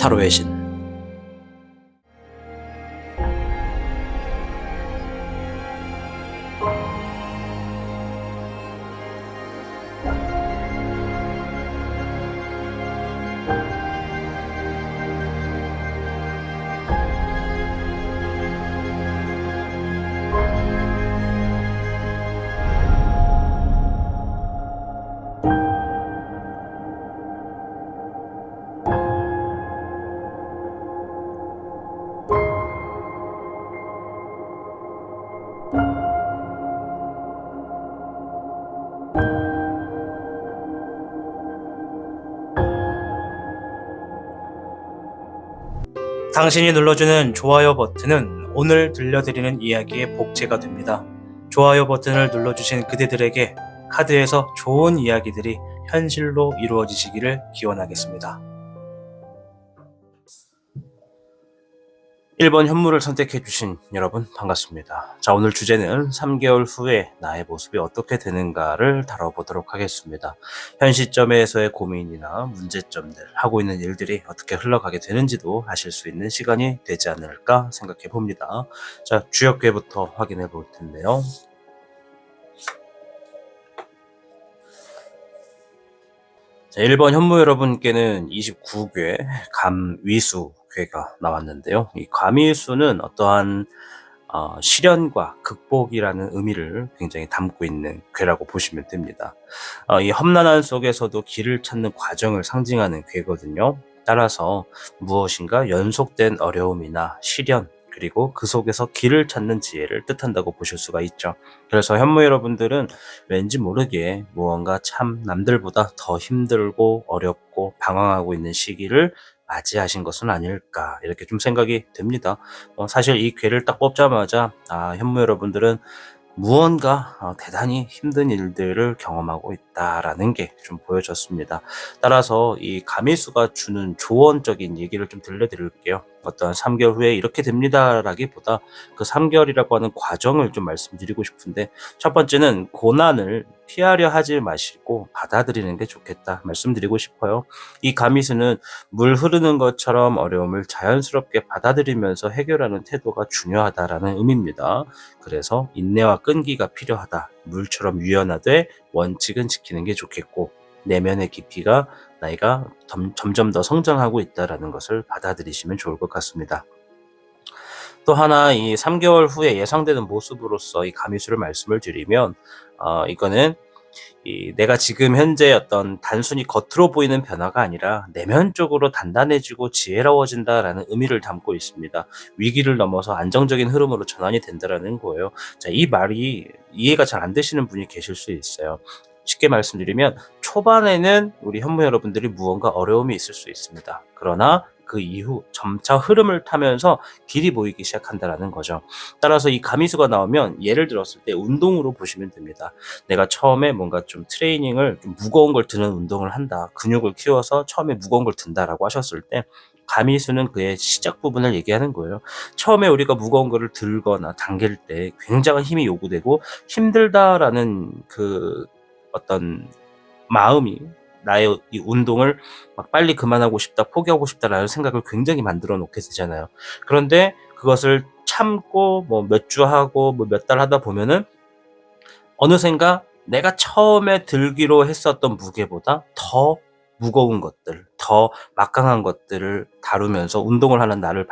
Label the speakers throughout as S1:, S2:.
S1: 타로의 신. 당신이 눌러주는 좋아요 버튼은 오늘 들려드리는 이야기의 복제가 됩니다. 좋아요 버튼을 눌러주신 그대들에게 카드에서 좋은 이야기들이 현실로 이루어지시기를 기원하겠습니다. 1번 현무를 선택해주신 여러분 반갑습니다. 자, 오늘 주제는 3개월 후에 나의 모습이 어떻게 되는가를 다뤄보도록 하겠습니다. 현 시점에서의 고민이나 문제점들, 하고 있는 일들이 어떻게 흘러가게 되는지도 아실 수 있는 시간이 되지 않을까 생각해 봅니다. 자, 주역궤부터 확인해 볼 텐데요. 자, 1번 현무 여러분께는 29궤 감위수 궤가 나왔는데요. 이 감위수는 어떠한 시련과 극복이라는 의미를 굉장히 담고 있는 궤라고 보시면 됩니다. 이 험난한 속에서도 길을 찾는 과정을 상징하는 궤거든요. 따라서 무엇인가 연속된 어려움이나 시련, 그리고 그 속에서 길을 찾는 지혜를 뜻한다고 보실 수가 있죠. 그래서 현무 여러분들은 왠지 모르게 무언가 참 남들보다 더 힘들고 어렵고 방황하고 있는 시기를 맞이하신 것은 아닐까, 이렇게 좀 생각이 됩니다. 사실 이 궤를 딱 뽑자마자 현무 여러분들은 무언가 대단히 힘든 일들을 경험하고 있다라는 게 좀 보여졌습니다. 따라서 이 가미수가 주는 조언적인 얘기를 좀 들려드릴게요. 어떠한 3개월 후에 이렇게 됩니다라기보다 그 3개월이라고 하는 과정을 좀 말씀드리고 싶은데, 첫 번째는 고난을 피하려 하지 마시고 받아들이는 게 좋겠다 말씀드리고 싶어요. 이 가미수는 물 흐르는 것처럼 어려움을 자연스럽게 받아들이면서 해결하는 태도가 중요하다라는 의미입니다. 그래서 인내와 끈기가 필요하다. 물처럼 유연하되 원칙은 지키는 게 좋겠고, 내면의 깊이가 나이가 점점 더 성장하고 있다는 것을 받아들이시면 좋을 것 같습니다. 또 하나, 이 3개월 후에 예상되는 모습으로서 이 가미수를 말씀을 드리면, 이거는 내가 지금 현재 어떤 단순히 겉으로 보이는 변화가 아니라 내면적으로 단단해지고 지혜로워진다라는 의미를 담고 있습니다. 위기를 넘어서 안정적인 흐름으로 전환이 된다라는 거예요. 자, 이 말이 이해가 잘 안 되시는 분이 계실 수 있어요. 쉽게 말씀드리면 초반에는 우리 현무 여러분들이 무언가 어려움이 있을 수 있습니다. 그러나 그 이후 점차 흐름을 타면서 길이 보이기 시작한다라는 거죠. 따라서 이 가미수가 나오면 예를 들었을 때 운동으로 보시면 됩니다. 내가 처음에 뭔가 좀 트레이닝을 좀 무거운 걸 드는 운동을 한다, 근육을 키워서 처음에 무거운 걸 든다라고 하셨을 때 가미수는 그의 시작 부분을 얘기하는 거예요. 처음에 우리가 무거운 거를 들거나 당길 때 굉장한 힘이 요구되고 힘들다라는 그 어떤 마음이 나의 이 운동을 막 빨리 그만하고 싶다, 포기하고 싶다라는 생각을 굉장히 만들어 놓게 되잖아요. 그런데 그것을 참고 뭐 몇 주 하고 뭐 몇 달 하다 보면은 어느샌가 내가 처음에 들기로 했었던 무게보다 더 무거운 것들, 더 막강한 것들을 다루면서 운동을 하는 나를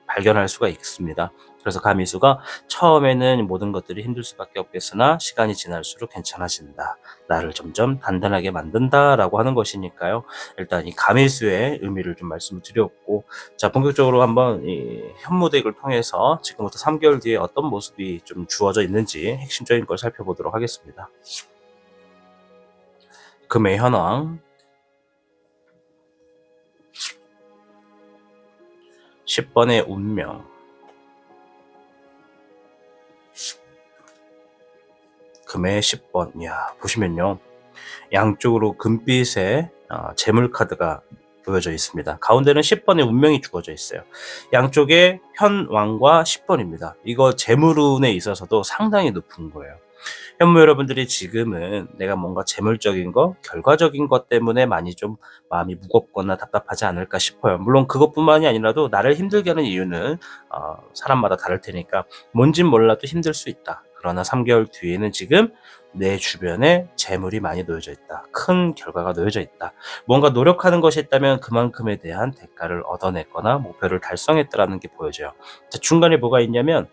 S1: 발견할 수가 있습니다. 그래서 가미수가 처음에는 모든 것들이 힘들 수밖에 없겠으나 시간이 지날수록 괜찮아진다, 나를 점점 단단하게 만든다라고 하는 것이니까요. 일단 이 가미수의 의미를 좀 말씀을 드렸고, 자, 본격적으로 한번 이 현무덱을 통해서 지금부터 3개월 뒤에 어떤 모습이 좀 주어져 있는지 핵심적인 걸 살펴보도록 하겠습니다. 금의 현황, 10번의 운명, 금의 10번. 이야, 보시면요, 양쪽으로 금빛의 재물 카드가 보여져 있습니다. 가운데는 10번의 운명이 주어져 있어요. 양쪽에 현왕과 10번입니다. 이거 재물운에 있어서도 상당히 높은 거예요. 현무 여러분들이 지금은 내가 뭔가 재물적인 거, 결과적인 것 때문에 많이 좀 마음이 무겁거나 답답하지 않을까 싶어요. 물론 그것뿐만이 아니라도 나를 힘들게 하는 이유는 사람마다 다를 테니까 뭔진 몰라도 힘들 수 있다. 그러나 3개월 뒤에는 지금 내 주변에 재물이 많이 놓여져 있다. 큰 결과가 놓여져 있다. 뭔가 노력하는 것이 있다면 그만큼에 대한 대가를 얻어냈거나 목표를 달성했다라는 게 보여져요. 자, 중간에 뭐가 있냐면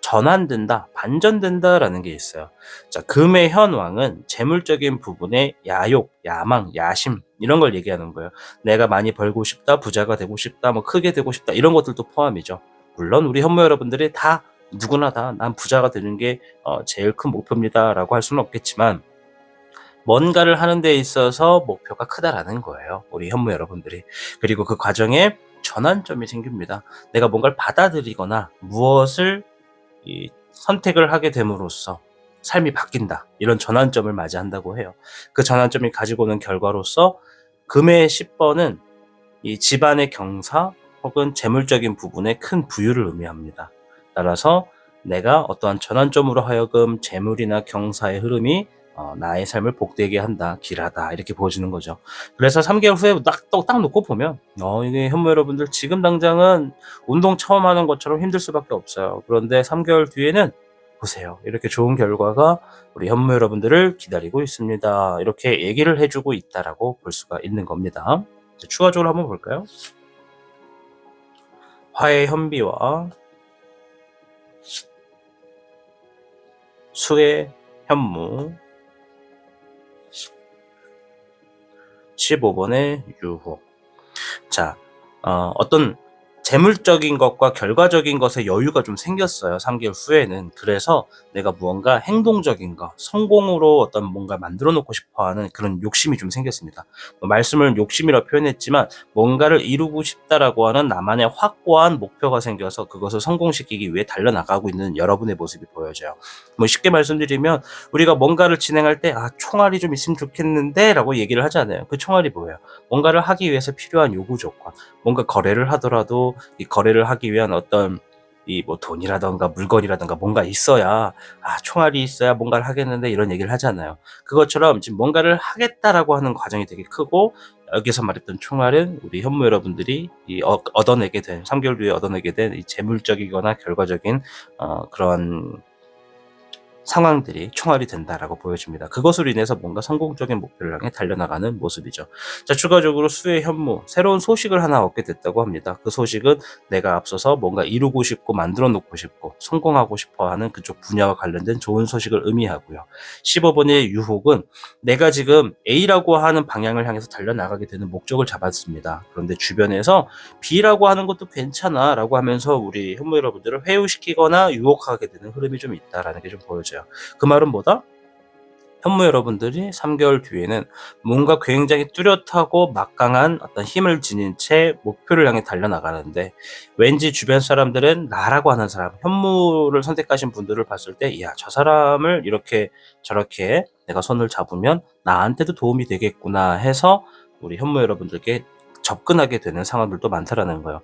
S1: 전환된다, 반전된다라는 게 있어요. 자, 금의 현왕은 재물적인 부분에 야욕, 야망, 야심 이런 걸 얘기하는 거예요. 내가 많이 벌고 싶다, 부자가 되고 싶다, 뭐 크게 되고 싶다 이런 것들도 포함이죠. 물론 우리 현모 여러분들이 다 누구나 다 난 부자가 되는 게 제일 큰 목표입니다라고 할 수는 없겠지만 뭔가를 하는 데 있어서 목표가 크다라는 거예요. 우리 현모 여러분들이. 그리고 그 과정에 전환점이 생깁니다. 내가 뭔가를 받아들이거나 무엇을 선택을 하게 됨으로써 삶이 바뀐다. 이런 전환점을 맞이한다고 해요. 그 전환점이 가지고 오는 결과로서 금의 10번은 이 집안의 경사 혹은 재물적인 부분에 큰 부유를 의미합니다. 따라서 내가 어떠한 전환점으로 하여금 재물이나 경사의 흐름이 나의 삶을 복되게 한다, 길하다 이렇게 보여지는 거죠. 그래서 3개월 후에 딱 놓고 보면 이게 현모 여러분들 지금 당장은 운동 처음 하는 것처럼 힘들 수밖에 없어요. 그런데 3개월 뒤에는 보세요. 이렇게 좋은 결과가 우리 현모 여러분들을 기다리고 있습니다. 이렇게 얘기를 해주고 있다라고 볼 수가 있는 겁니다. 추가적으로 한번 볼까요? 화의 현비와 수의 현무, 15번의 유호. 자, 어떤 재물적인 것과 결과적인 것에 여유가 좀 생겼어요. 3개월 후에는. 그래서 내가 무언가 행동적인 거, 성공으로 어떤 뭔가 만들어 놓고 싶어 하는 그런 욕심이 좀 생겼습니다. 말씀을 욕심이라 표현했지만 뭔가를 이루고 싶다라고 하는 나만의 확고한 목표가 생겨서 그것을 성공시키기 위해 달려나가고 있는 여러분의 모습이 보여져요. 쉽게 말씀드리면 우리가 뭔가를 진행할 때 총알이 좀 있으면 좋겠는데 라고 얘기를 하잖아요. 그 총알이 뭐예요? 뭔가를 하기 위해서 필요한 요구 조건, 뭔가 거래를 하더라도 이 거래를 하기 위한 어떤 돈이라던가 물건이라던가 뭔가 있어야 총알이 있어야 뭔가를 하겠는데 이런 얘기를 하잖아요. 그것처럼 지금 뭔가를 하겠다라고 하는 과정이 되게 크고 여기서 말했던 총알은 우리 현무 여러분들이 얻어내게 된 3개월 뒤에 얻어내게 된 이 재물적이거나 결과적인 그런 상황들이 총알이 된다라고 보여집니다. 그것으로 인해서 뭔가 성공적인 목표를 향해 달려나가는 모습이죠. 자, 추가적으로 수의 현무, 새로운 소식을 하나 얻게 됐다고 합니다. 그 소식은 내가 앞서서 뭔가 이루고 싶고 만들어 놓고 싶고 성공하고 싶어 하는 그쪽 분야와 관련된 좋은 소식을 의미하고요. 15번의 유혹은 내가 지금 A라고 하는 방향을 향해서 달려나가게 되는 목적을 잡았습니다. 그런데 주변에서 B라고 하는 것도 괜찮아 라고 하면서 우리 현무 여러분들을 회유시키거나 유혹하게 되는 흐름이 좀 있다라는 게 좀 보여져요. 그 말은 뭐다? 현무 여러분들이 3개월 뒤에는 뭔가 굉장히 뚜렷하고 막강한 어떤 힘을 지닌 채 목표를 향해 달려나가는데 왠지 주변 사람들은 나라고 하는 사람, 현무를 선택하신 분들을 봤을 때 저 사람을 이렇게 저렇게 내가 손을 잡으면 나한테도 도움이 되겠구나 해서 우리 현무 여러분들께 접근하게 되는 상황들도 많다라는 거예요.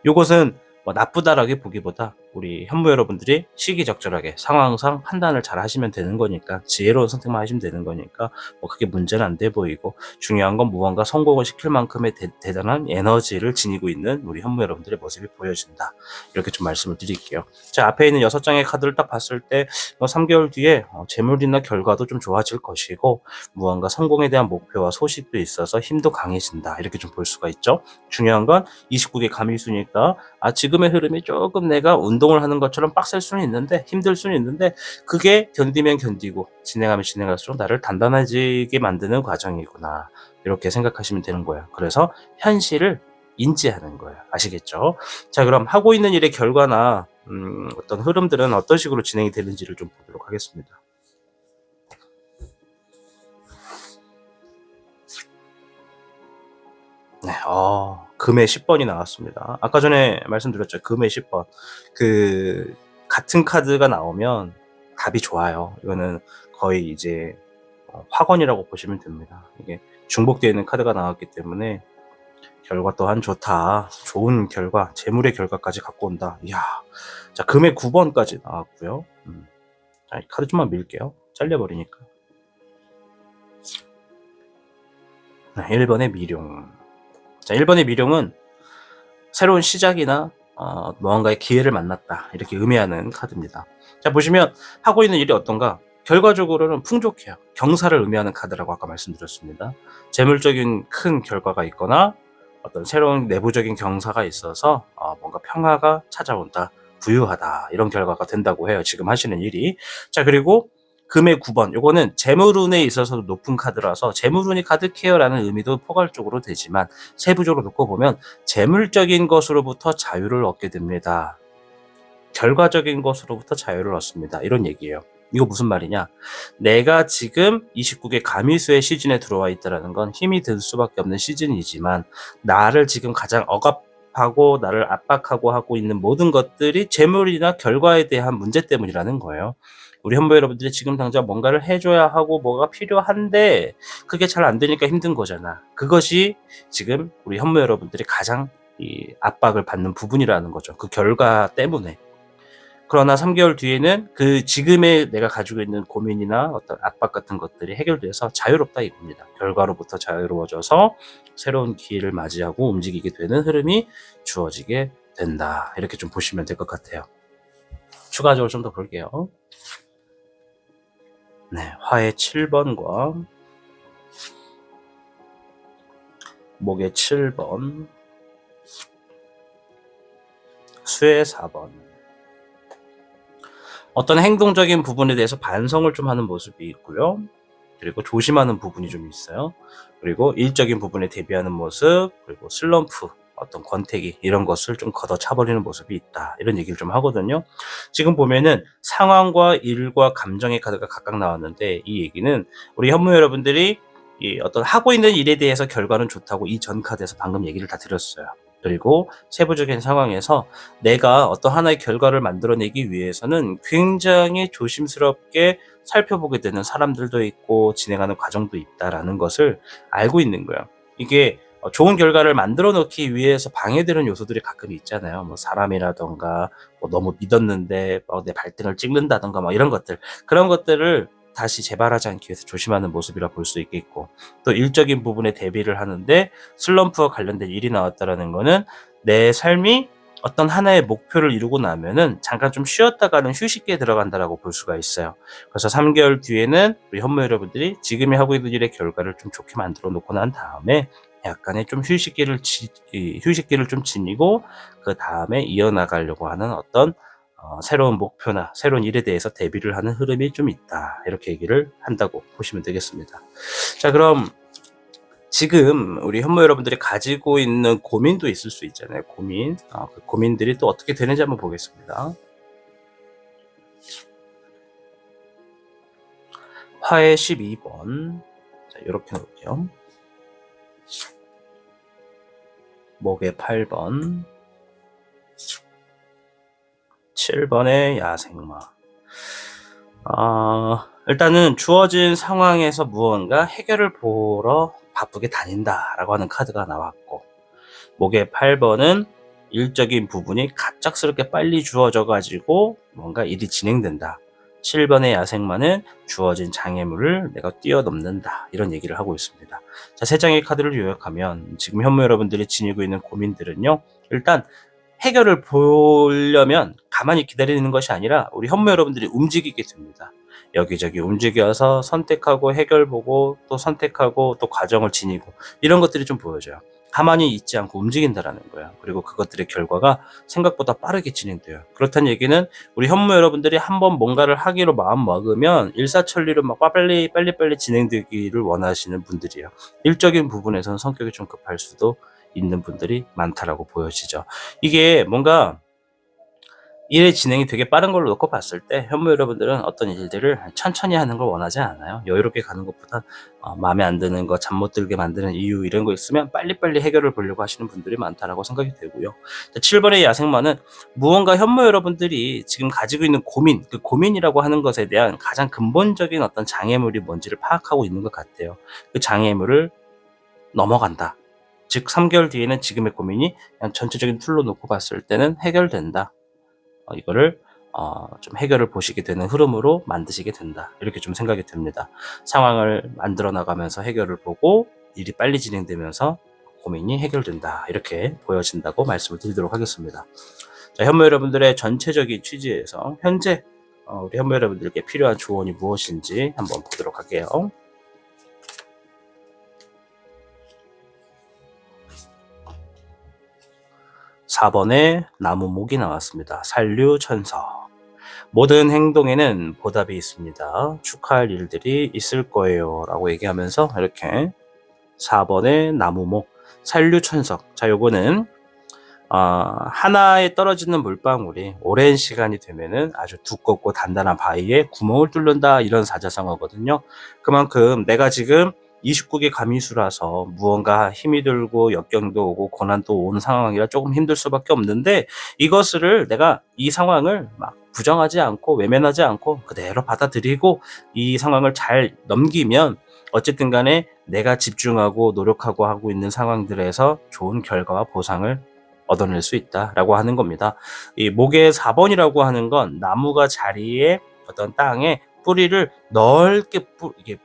S1: 이것은 나쁘다라고 보기보다 우리 현무 여러분들이 시기적절하게 상황상 판단을 잘 하시면 되는 거니까 지혜로운 선택만 하시면 되는 거니까 크게 문제는 안 돼 보이고 중요한 건 무언가 성공을 시킬 만큼의 대단한 에너지를 지니고 있는 우리 현무 여러분들의 모습이 보여진다. 이렇게 좀 말씀을 드릴게요. 자, 앞에 있는 6장의 카드를 딱 봤을 때 3개월 뒤에 재물이나 결과도 좀 좋아질 것이고 무언가 성공에 대한 목표와 소식도 있어서 힘도 강해진다. 이렇게 좀 볼 수가 있죠. 중요한 건 29개 감일수니까 지금의 흐름이 조금 내가 운동을 하는 것처럼 빡셀 수는 있는데 힘들 수는 있는데 그게 견디면 견디고 진행하면 진행할수록 나를 단단해지게 만드는 과정이구나 이렇게 생각하시면 되는 거예요. 그래서 현실을 인지하는 거예요. 아시겠죠? 자, 그럼 하고 있는 일의 결과나 어떤 흐름들은 어떤 식으로 진행이 되는지를 좀 보도록 하겠습니다. 네, 금의 10번이 나왔습니다. 아까 전에 말씀드렸죠. 금의 10번. 같은 카드가 나오면 답이 좋아요. 이거는 거의 이제 확언이라고 보시면 됩니다. 이게 중복되어 있는 카드가 나왔기 때문에 결과 또한 좋다. 좋은 결과, 재물의 결과까지 갖고 온다. 이야. 자, 금의 9번까지 나왔고요. 자, 이 카드 좀만 밀게요. 잘려버리니까. 1번의 미룡. 자, 1번의 미룡은 새로운 시작이나 무언가의 기회를 만났다, 이렇게 의미하는 카드입니다. 자, 보시면 하고 있는 일이 어떤가? 결과적으로는 풍족해요. 경사를 의미하는 카드라고 아까 말씀드렸습니다. 재물적인 큰 결과가 있거나 어떤 새로운 내부적인 경사가 있어서 뭔가 평화가 찾아온다, 부유하다, 이런 결과가 된다고 해요, 지금 하시는 일이. 자, 그리고 금의 9번, 요거는 재물운에 있어서도 높은 카드라서 재물운이 가득해요라는 의미도 포괄적으로 되지만, 세부적으로 놓고 보면 재물적인 것으로부터 자유를 얻게 됩니다. 결과적인 것으로부터 자유를 얻습니다, 이런 얘기예요. 이거 무슨 말이냐? 내가 지금 29개 가미수의 시즌에 들어와 있다는 건 힘이 들 수밖에 없는 시즌이지만, 나를 지금 가장 억압하고 나를 압박하고 하고 있는 모든 것들이 재물이나 결과에 대한 문제 때문이라는 거예요. 우리 현모 여러분들이 지금 당장 뭔가를 해줘야 하고 뭐가 필요한데 그게 잘 안 되니까 힘든 거잖아. 그것이 지금 우리 현모 여러분들이 가장 이 압박을 받는 부분이라는 거죠. 그 결과 때문에. 그러나 3개월 뒤에는 그 지금의 내가 가지고 있는 고민이나 어떤 압박 같은 것들이 해결돼서 자유롭다, 이겁니다. 결과로부터 자유로워져서 새로운 기회를 맞이하고 움직이게 되는 흐름이 주어지게 된다, 이렇게 좀 보시면 될 것 같아요. 추가적으로 좀 더 볼게요. 네, 화의 7번과 목의 7번, 수의 4번. 어떤 행동적인 부분에 대해서 반성을 좀 하는 모습이 있고요. 그리고 조심하는 부분이 좀 있어요. 그리고 일적인 부분에 대비하는 모습, 그리고 슬럼프, 어떤 권태기, 이런 것을 좀 걷어차버리는 모습이 있다, 이런 얘기를 좀 하거든요. 지금 보면은 상황과 일과 감정의 카드가 각각 나왔는데, 이 얘기는 우리 현무 여러분들이 이 어떤 하고 있는 일에 대해서 결과는 좋다고 이 전 카드에서 방금 얘기를 다 드렸어요. 그리고 세부적인 상황에서 내가 어떤 하나의 결과를 만들어내기 위해서는 굉장히 조심스럽게 살펴보게 되는 사람들도 있고 진행하는 과정도 있다라는 것을 알고 있는 거예요. 이게 좋은 결과를 만들어 놓기 위해서 방해되는 요소들이 가끔 있잖아요. 뭐 사람이라던가, 뭐 너무 믿었는데 내 발등을 찍는다던가, 뭐 이런 것들. 그런 것들을 다시 재발하지 않기 위해서 조심하는 모습이라 볼 수 있겠고, 또 일적인 부분에 대비를 하는데 슬럼프와 관련된 일이 나왔다라는 거는 내 삶이 어떤 하나의 목표를 이루고 나면은 잠깐 좀 쉬었다가는 휴식기에 들어간다라고 볼 수가 있어요. 그래서 3개월 뒤에는 우리 현모 여러분들이 지금이 하고 있는 일의 결과를 좀 좋게 만들어 놓고 난 다음에 약간의 좀 휴식기를 좀 지니고 그 다음에 이어나가려고 하는 어떤 새로운 목표나 새로운 일에 대해서 대비를 하는 흐름이 좀 있다, 이렇게 얘기를 한다고 보시면 되겠습니다. 자, 그럼 지금 우리 현모 여러분들이 가지고 있는 고민도 있을 수 있잖아요. 고민. 그 고민들이 또 어떻게 되는지 한번 보겠습니다. 화의 12번. 자, 이렇게 놓을게요. 목의 8번. 7번의 야생마. 일단은 주어진 상황에서 무언가 해결을 보러 바쁘게 다닌다라고 하는 카드가 나왔고, 목의 8번은 일적인 부분이 갑작스럽게 빨리 주어져 가지고 뭔가 일이 진행된다. 7번의 야생마는 주어진 장애물을 내가 뛰어넘는다, 이런 얘기를 하고 있습니다. 자, 세 장의 카드를 요약하면 지금 현무 여러분들이 지니고 있는 고민들은요, 일단 해결을 보려면 가만히 기다리는 것이 아니라 우리 현무 여러분들이 움직이게 됩니다. 여기저기 움직여서 선택하고 해결 보고 또 선택하고 또 과정을 지니고, 이런 것들이 좀 보여져요. 가만히 있지 않고 움직인다라는 거예요. 그리고 그것들의 결과가 생각보다 빠르게 진행돼요. 그렇다는 얘기는 우리 현무 여러분들이 한번 뭔가를 하기로 마음 먹으면 일사천리로 막 빨리 진행되기를 원하시는 분들이에요. 일적인 부분에서는 성격이 좀 급할 수도 있는 분들이 많다라고 보여지죠. 이게 뭔가 일의 진행이 되게 빠른 걸로 놓고 봤을 때 현무 여러분들은 어떤 일들을 천천히 하는 걸 원하지 않아요. 여유롭게 가는 것보다 마음에 안 드는 거, 잠 못 들게 만드는 이유, 이런 거 있으면 빨리빨리 해결을 보려고 하시는 분들이 많다라고 생각이 되고요. 7번의 야생마는 무언가 현무 여러분들이 지금 가지고 있는 고민, 그 고민이라고 하는 것에 대한 가장 근본적인 어떤 장애물이 뭔지를 파악하고 있는 것 같아요. 그 장애물을 넘어간다. 즉 3개월 뒤에는 지금의 고민이 그냥 전체적인 툴로 놓고 봤을 때는 해결된다. 이거를 좀 해결을 보시게 되는 흐름으로 만드시게 된다. 이렇게 좀 생각이 듭니다. 상황을 만들어 나가면서 해결을 보고 일이 빨리 진행되면서 고민이 해결된다. 이렇게 보여진다고 말씀을 드리도록 하겠습니다. 자, 현모 여러분들의 전체적인 취지에서 현재 우리 현모 여러분들께 필요한 조언이 무엇인지 한번 보도록 할게요. 4번에 나무목이 나왔습니다. 산류천서. 모든 행동에는 보답이 있습니다. 축하할 일들이 있을 거예요. 라고 얘기하면서 이렇게 4번에 나무목, 산류천석. 자, 요거는 하나에 떨어지는 물방울이 오랜 시간이 되면은 아주 두껍고 단단한 바위에 구멍을 뚫는다, 이런 사자성어거든요. 그만큼 내가 지금 29개 가미수라서 무언가 힘이 들고 역경도 오고 고난도 온 상황이라 조금 힘들 수밖에 없는데, 이것을 내가 이 상황을 막 부정하지 않고 외면하지 않고 그대로 받아들이고 이 상황을 잘 넘기면 어쨌든 간에 내가 집중하고 노력하고 하고 있는 상황들에서 좋은 결과와 보상을 얻어낼 수 있다라고 하는 겁니다. 이 목의 4번이라고 하는 건 나무가 자리에 어떤 땅에 뿌리를 넓게 이게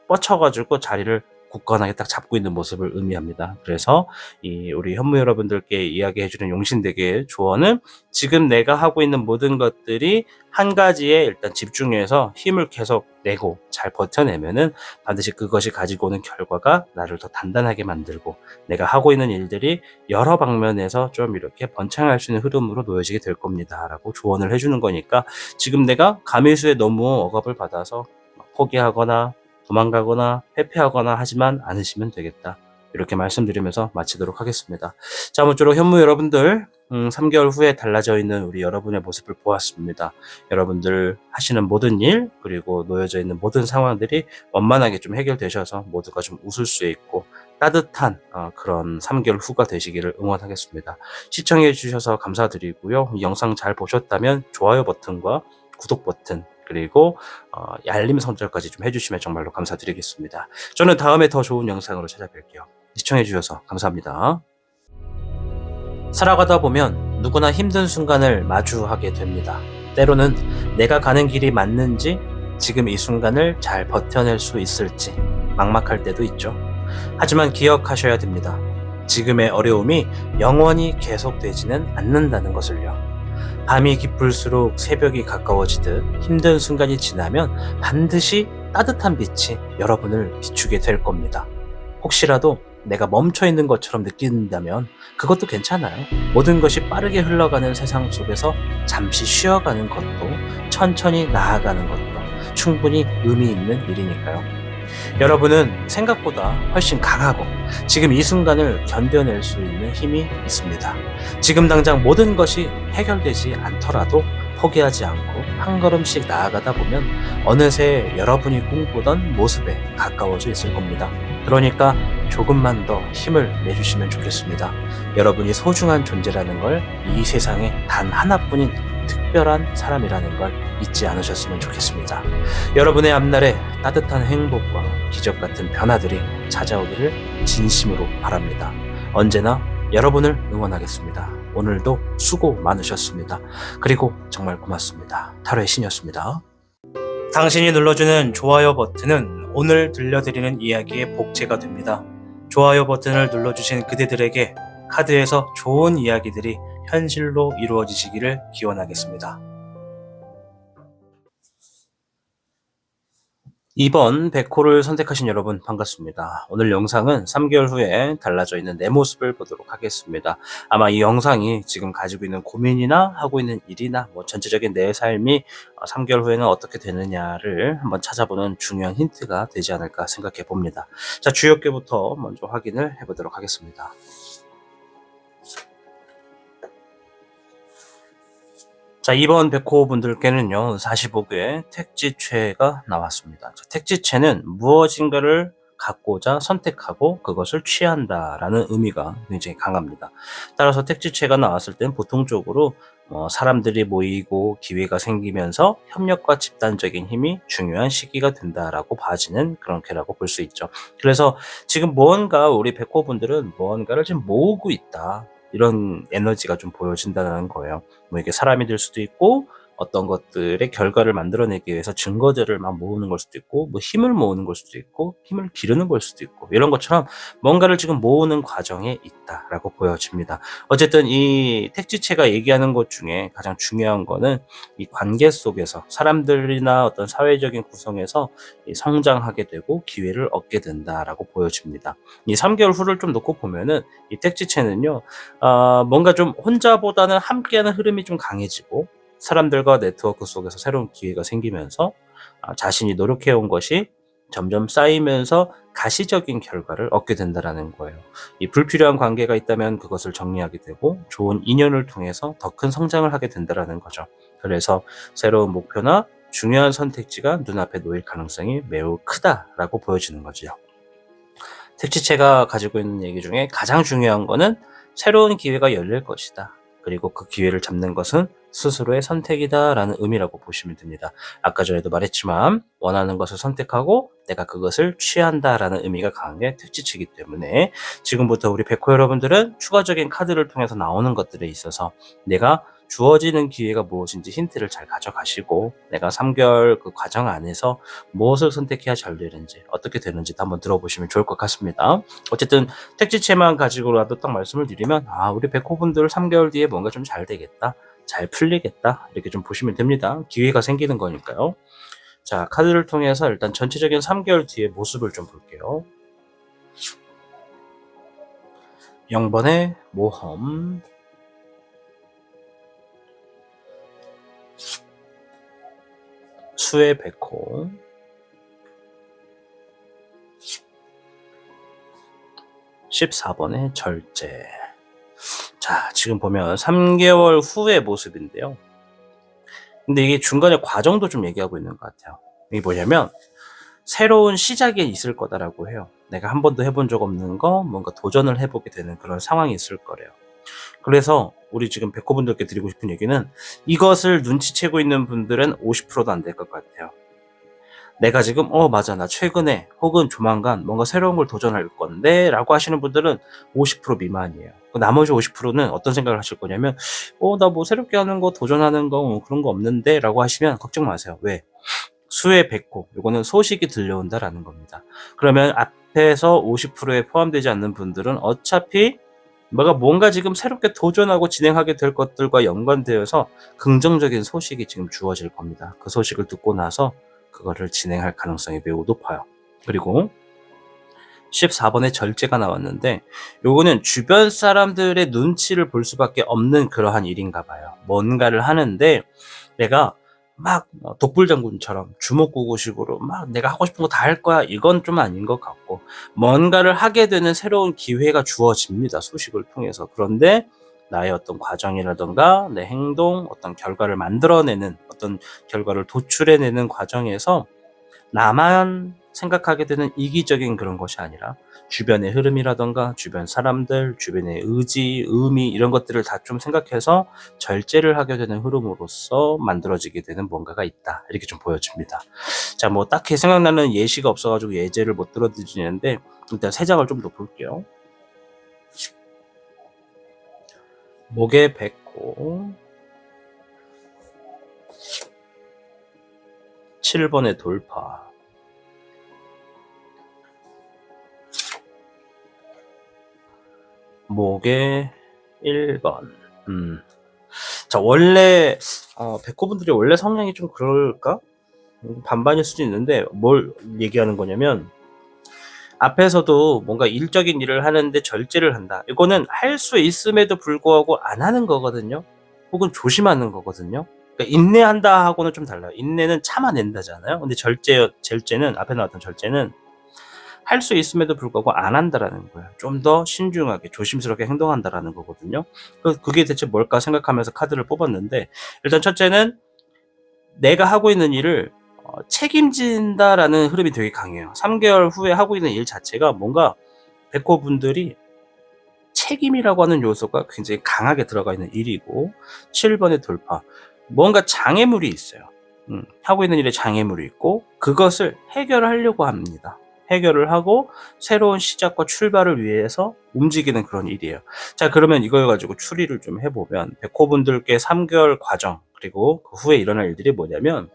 S1: 뻗쳐가지고 자리를 굳건하게 딱 잡고 있는 모습을 의미합니다. 그래서 우리 현무 여러분들께 이야기해주는 용신대계의 조언은, 지금 내가 하고 있는 모든 것들이 한 가지에 일단 집중해서 힘을 계속 내고 잘 버텨내면은 반드시 그것이 가지고 오는 결과가 나를 더 단단하게 만들고 내가 하고 있는 일들이 여러 방면에서 좀 이렇게 번창할 수 있는 흐름으로 놓여지게 될 겁니다. 라고 조언을 해주는 거니까, 지금 내가 가미수에 너무 억압을 받아서 포기하거나 도망가거나 회피하거나 하지만 않으시면 되겠다. 이렇게 말씀드리면서 마치도록 하겠습니다. 자, 아무쪼록 현무 여러분들 3개월 후에 달라져 있는 우리 여러분의 모습을 보았습니다. 여러분들 하시는 모든 일, 그리고 놓여져 있는 모든 상황들이 원만하게 좀 해결되셔서 모두가 좀 웃을 수 있고 따뜻한 그런 3개월 후가 되시기를 응원하겠습니다. 시청해 주셔서 감사드리고요. 이 영상 잘 보셨다면 좋아요 버튼과 구독 버튼, 그리고 알림 설정까지 좀 해주시면 정말로 감사드리겠습니다. 저는 다음에 더 좋은 영상으로 찾아뵐게요. 시청해 주셔서 감사합니다. 살아가다 보면 누구나 힘든 순간을 마주하게 됩니다. 때로는 내가 가는 길이 맞는지, 지금 이 순간을 잘 버텨낼 수 있을지 막막할 때도 있죠. 하지만 기억하셔야 됩니다. 지금의 어려움이 영원히 계속되지는 않는다는 것을요. 밤이 깊을수록 새벽이 가까워지듯 힘든 순간이 지나면 반드시 따뜻한 빛이 여러분을 비추게 될 겁니다. 혹시라도 내가 멈춰 있는 것처럼 느낀다면 그것도 괜찮아요. 모든 것이 빠르게 흘러가는 세상 속에서 잠시 쉬어가는 것도, 천천히 나아가는 것도 충분히 의미 있는 일이니까요. 여러분은 생각보다 훨씬 강하고 지금 이 순간을 견뎌낼 수 있는 힘이 있습니다. 지금 당장 모든 것이 해결되지 않더라도 포기하지 않고 한 걸음씩 나아가다 보면 어느새 여러분이 꿈꾸던 모습에 가까워져 있을 겁니다. 그러니까 조금만 더 힘을 내주시면 좋겠습니다. 여러분이 소중한 존재라는 걸, 이 세상에 단 하나뿐인 특별한 사람이라는 걸 잊지 않으셨으면 좋겠습니다. 여러분의 앞날에 따뜻한 행복과 기적 같은 변화들이 찾아오기를 진심으로 바랍니다. 언제나 여러분을 응원하겠습니다. 오늘도 수고 많으셨습니다. 그리고 정말 고맙습니다. 타로의 신이었습니다. 당신이 눌러주는 좋아요 버튼은 오늘 들려드리는 이야기의 복제가 됩니다. 좋아요 버튼을 눌러주신 그대들에게 카드에서 좋은 이야기들이 현실로 이루어지시기를 기원하겠습니다. 2번 백호를 선택하신 여러분 반갑습니다. 오늘 영상은 3개월 후에 달라져 있는 내 모습을 보도록 하겠습니다. 아마 이 영상이 지금 가지고 있는 고민이나 하고 있는 일이나 전체적인 내 삶이 3개월 후에는 어떻게 되느냐를 한번 찾아보는 중요한 힌트가 되지 않을까 생각해 봅니다. 자, 주요계부터 먼저 확인을 해보도록 하겠습니다. 자, 이번 백호 분들께는요, 45개 택지체가 나왔습니다. 자, 택지체는 무엇인가를 갖고자 선택하고 그것을 취한다라는 의미가 굉장히 강합니다. 따라서 택지체가 나왔을 땐 보통적으로 사람들이 모이고 기회가 생기면서 협력과 집단적인 힘이 중요한 시기가 된다라고 봐지는 그런 괴라고 볼 수 있죠. 그래서 지금 무언가 우리 백호 분들은 무언가를 지금 모으고 있다, 이런 에너지가 좀 보여진다는 거예요. 뭐 이게 사람이 될 수도 있고 어떤 것들의 결과를 만들어내기 위해서 증거들을 막 모으는 걸 수도 있고, 뭐 힘을 모으는 걸 수도 있고, 힘을 기르는 걸 수도 있고, 이런 것처럼 뭔가를 지금 모으는 과정에 있다라고 보여집니다. 어쨌든 이 택지체가 얘기하는 것 중에 가장 중요한 거는 이 관계 속에서 사람들이나 어떤 사회적인 구성에서 성장하게 되고 기회를 얻게 된다라고 보여집니다. 이 3개월 후를 좀 놓고 보면은 이 택지체는요, 뭔가 좀 혼자보다는 함께하는 흐름이 좀 강해지고, 사람들과 네트워크 속에서 새로운 기회가 생기면서 자신이 노력해온 것이 점점 쌓이면서 가시적인 결과를 얻게 된다라는 거예요. 이 불필요한 관계가 있다면 그것을 정리하게 되고, 좋은 인연을 통해서 더 큰 성장을 하게 된다라는 거죠. 그래서 새로운 목표나 중요한 선택지가 눈앞에 놓일 가능성이 매우 크다라고 보여지는 거죠. 택지체가 가지고 있는 얘기 중에 가장 중요한 거는 새로운 기회가 열릴 것이다. 그리고 그 기회를 잡는 것은 스스로의 선택이다라는 의미라고 보시면 됩니다. 아까 전에도 말했지만 원하는 것을 선택하고 내가 그것을 취한다라는 의미가 강한 게 택지체이기 때문에 지금부터 우리 백호 여러분들은 추가적인 카드를 통해서 나오는 것들에 있어서 내가 주어지는 기회가 무엇인지 힌트를 잘 가져가시고, 내가 3개월 그 과정 안에서 무엇을 선택해야 잘 되는지, 어떻게 되는지도 한번 들어보시면 좋을 것 같습니다. 어쨌든 택지체만 가지고라도 딱 말씀을 드리면, 우리 백호분들 3개월 뒤에 뭔가 좀 잘 되겠다, 잘 풀리겠다, 이렇게 좀 보시면 됩니다. 기회가 생기는 거니까요. 자, 카드를 통해서 일단 전체적인 3개월 뒤의 모습을 좀 볼게요. 0번의 모험, 수의 백호, 14번의 절제. 자, 지금 보면 3개월 후의 모습인데요. 근데 이게 중간에 과정도 좀 얘기하고 있는 것 같아요. 이게 뭐냐면 새로운 시작이 있을 거다라고 해요. 내가 한 번도 해본 적 없는 거 뭔가 도전을 해보게 되는 그런 상황이 있을 거래요. 그래서 우리 지금 백호분들께 드리고 싶은 얘기는, 이것을 눈치채고 있는 분들은 50%도 안 될 것 같아요. 내가 지금 맞아, 나 최근에 혹은 조만간 뭔가 새로운 걸 도전할 건데 라고 하시는 분들은 50% 미만이에요. 나머지 50%는 어떤 생각을 하실 거냐면, 나 뭐 새롭게 하는 거, 도전하는 거 그런 거 없는데 라고 하시면 걱정 마세요. 왜? 수의 백호, 이거는 소식이 들려온다라는 겁니다. 그러면 앞에서 50%에 포함되지 않는 분들은 어차피 뭔가 지금 새롭게 도전하고 진행하게 될 것들과 연관되어서 긍정적인 소식이 지금 주어질 겁니다. 그 소식을 듣고 나서 그거를 진행할 가능성이 매우 높아요. 그리고 14번에 절제가 나왔는데, 요거는 주변 사람들의 눈치를 볼 수밖에 없는 그러한 일인가 봐요. 뭔가를 하는데 내가 막 독불장군처럼 주먹구구식으로 막 내가 하고 싶은 거 다 할 거야, 이건 좀 아닌 것 같고, 뭔가를 하게 되는 새로운 기회가 주어집니다, 소식을 통해서. 그런데 나의 어떤 과정이라던가 내 행동, 어떤 결과를 만들어내는, 어떤 결과를 도출해내는 과정에서 나만 생각하게 되는 이기적인 그런 것이 아니라 주변의 흐름이라던가 주변 사람들, 주변의 의지, 의미, 이런 것들을 다 좀 생각해서 절제를 하게 되는 흐름으로써 만들어지게 되는 뭔가가 있다, 이렇게 좀 보여집니다. 자, 뭐 딱히 생각나는 예시가 없어가지고 예제를 못 들어드리는데, 일단 3장을 좀 더 볼게요. 목의 백호, 7번의 돌파, 목의 1번. 자, 원래 백호분들이 원래 성향이 좀 그럴까? 반반일 수도 있는데, 뭘 얘기하는 거냐면, 앞에서도 뭔가 일적인 일을 하는데 절제를 한다, 이거는 할 수 있음에도 불구하고 안 하는 거거든요. 혹은 조심하는 거거든요. 그러니까 인내한다 하고는 좀 달라요. 인내는 참아낸다잖아요. 근데 절제는, 앞에 나왔던 절제는 할 수 있음에도 불구하고 안 한다라는 거예요. 좀 더 신중하게 조심스럽게 행동한다라는 거거든요. 그게 대체 뭘까 생각하면서 카드를 뽑았는데, 일단 첫째는 내가 하고 있는 일을 책임진다라는 흐름이 되게 강해요. 3개월 후에 하고 있는 일 자체가 뭔가 백호분들이 책임이라고 하는 요소가 굉장히 강하게 들어가 있는 일이고, 7번의 돌파, 뭔가 장애물이 있어요. 하고 있는 일에 장애물이 있고 그것을 해결하려고 합니다. 해결을 하고 새로운 시작과 출발을 위해서 움직이는 그런 일이에요. 자, 그러면 이걸 가지고 추리를 좀 해보면 백호분들께 3개월 과정 그리고 그 후에 일어날 일들이 뭐냐면,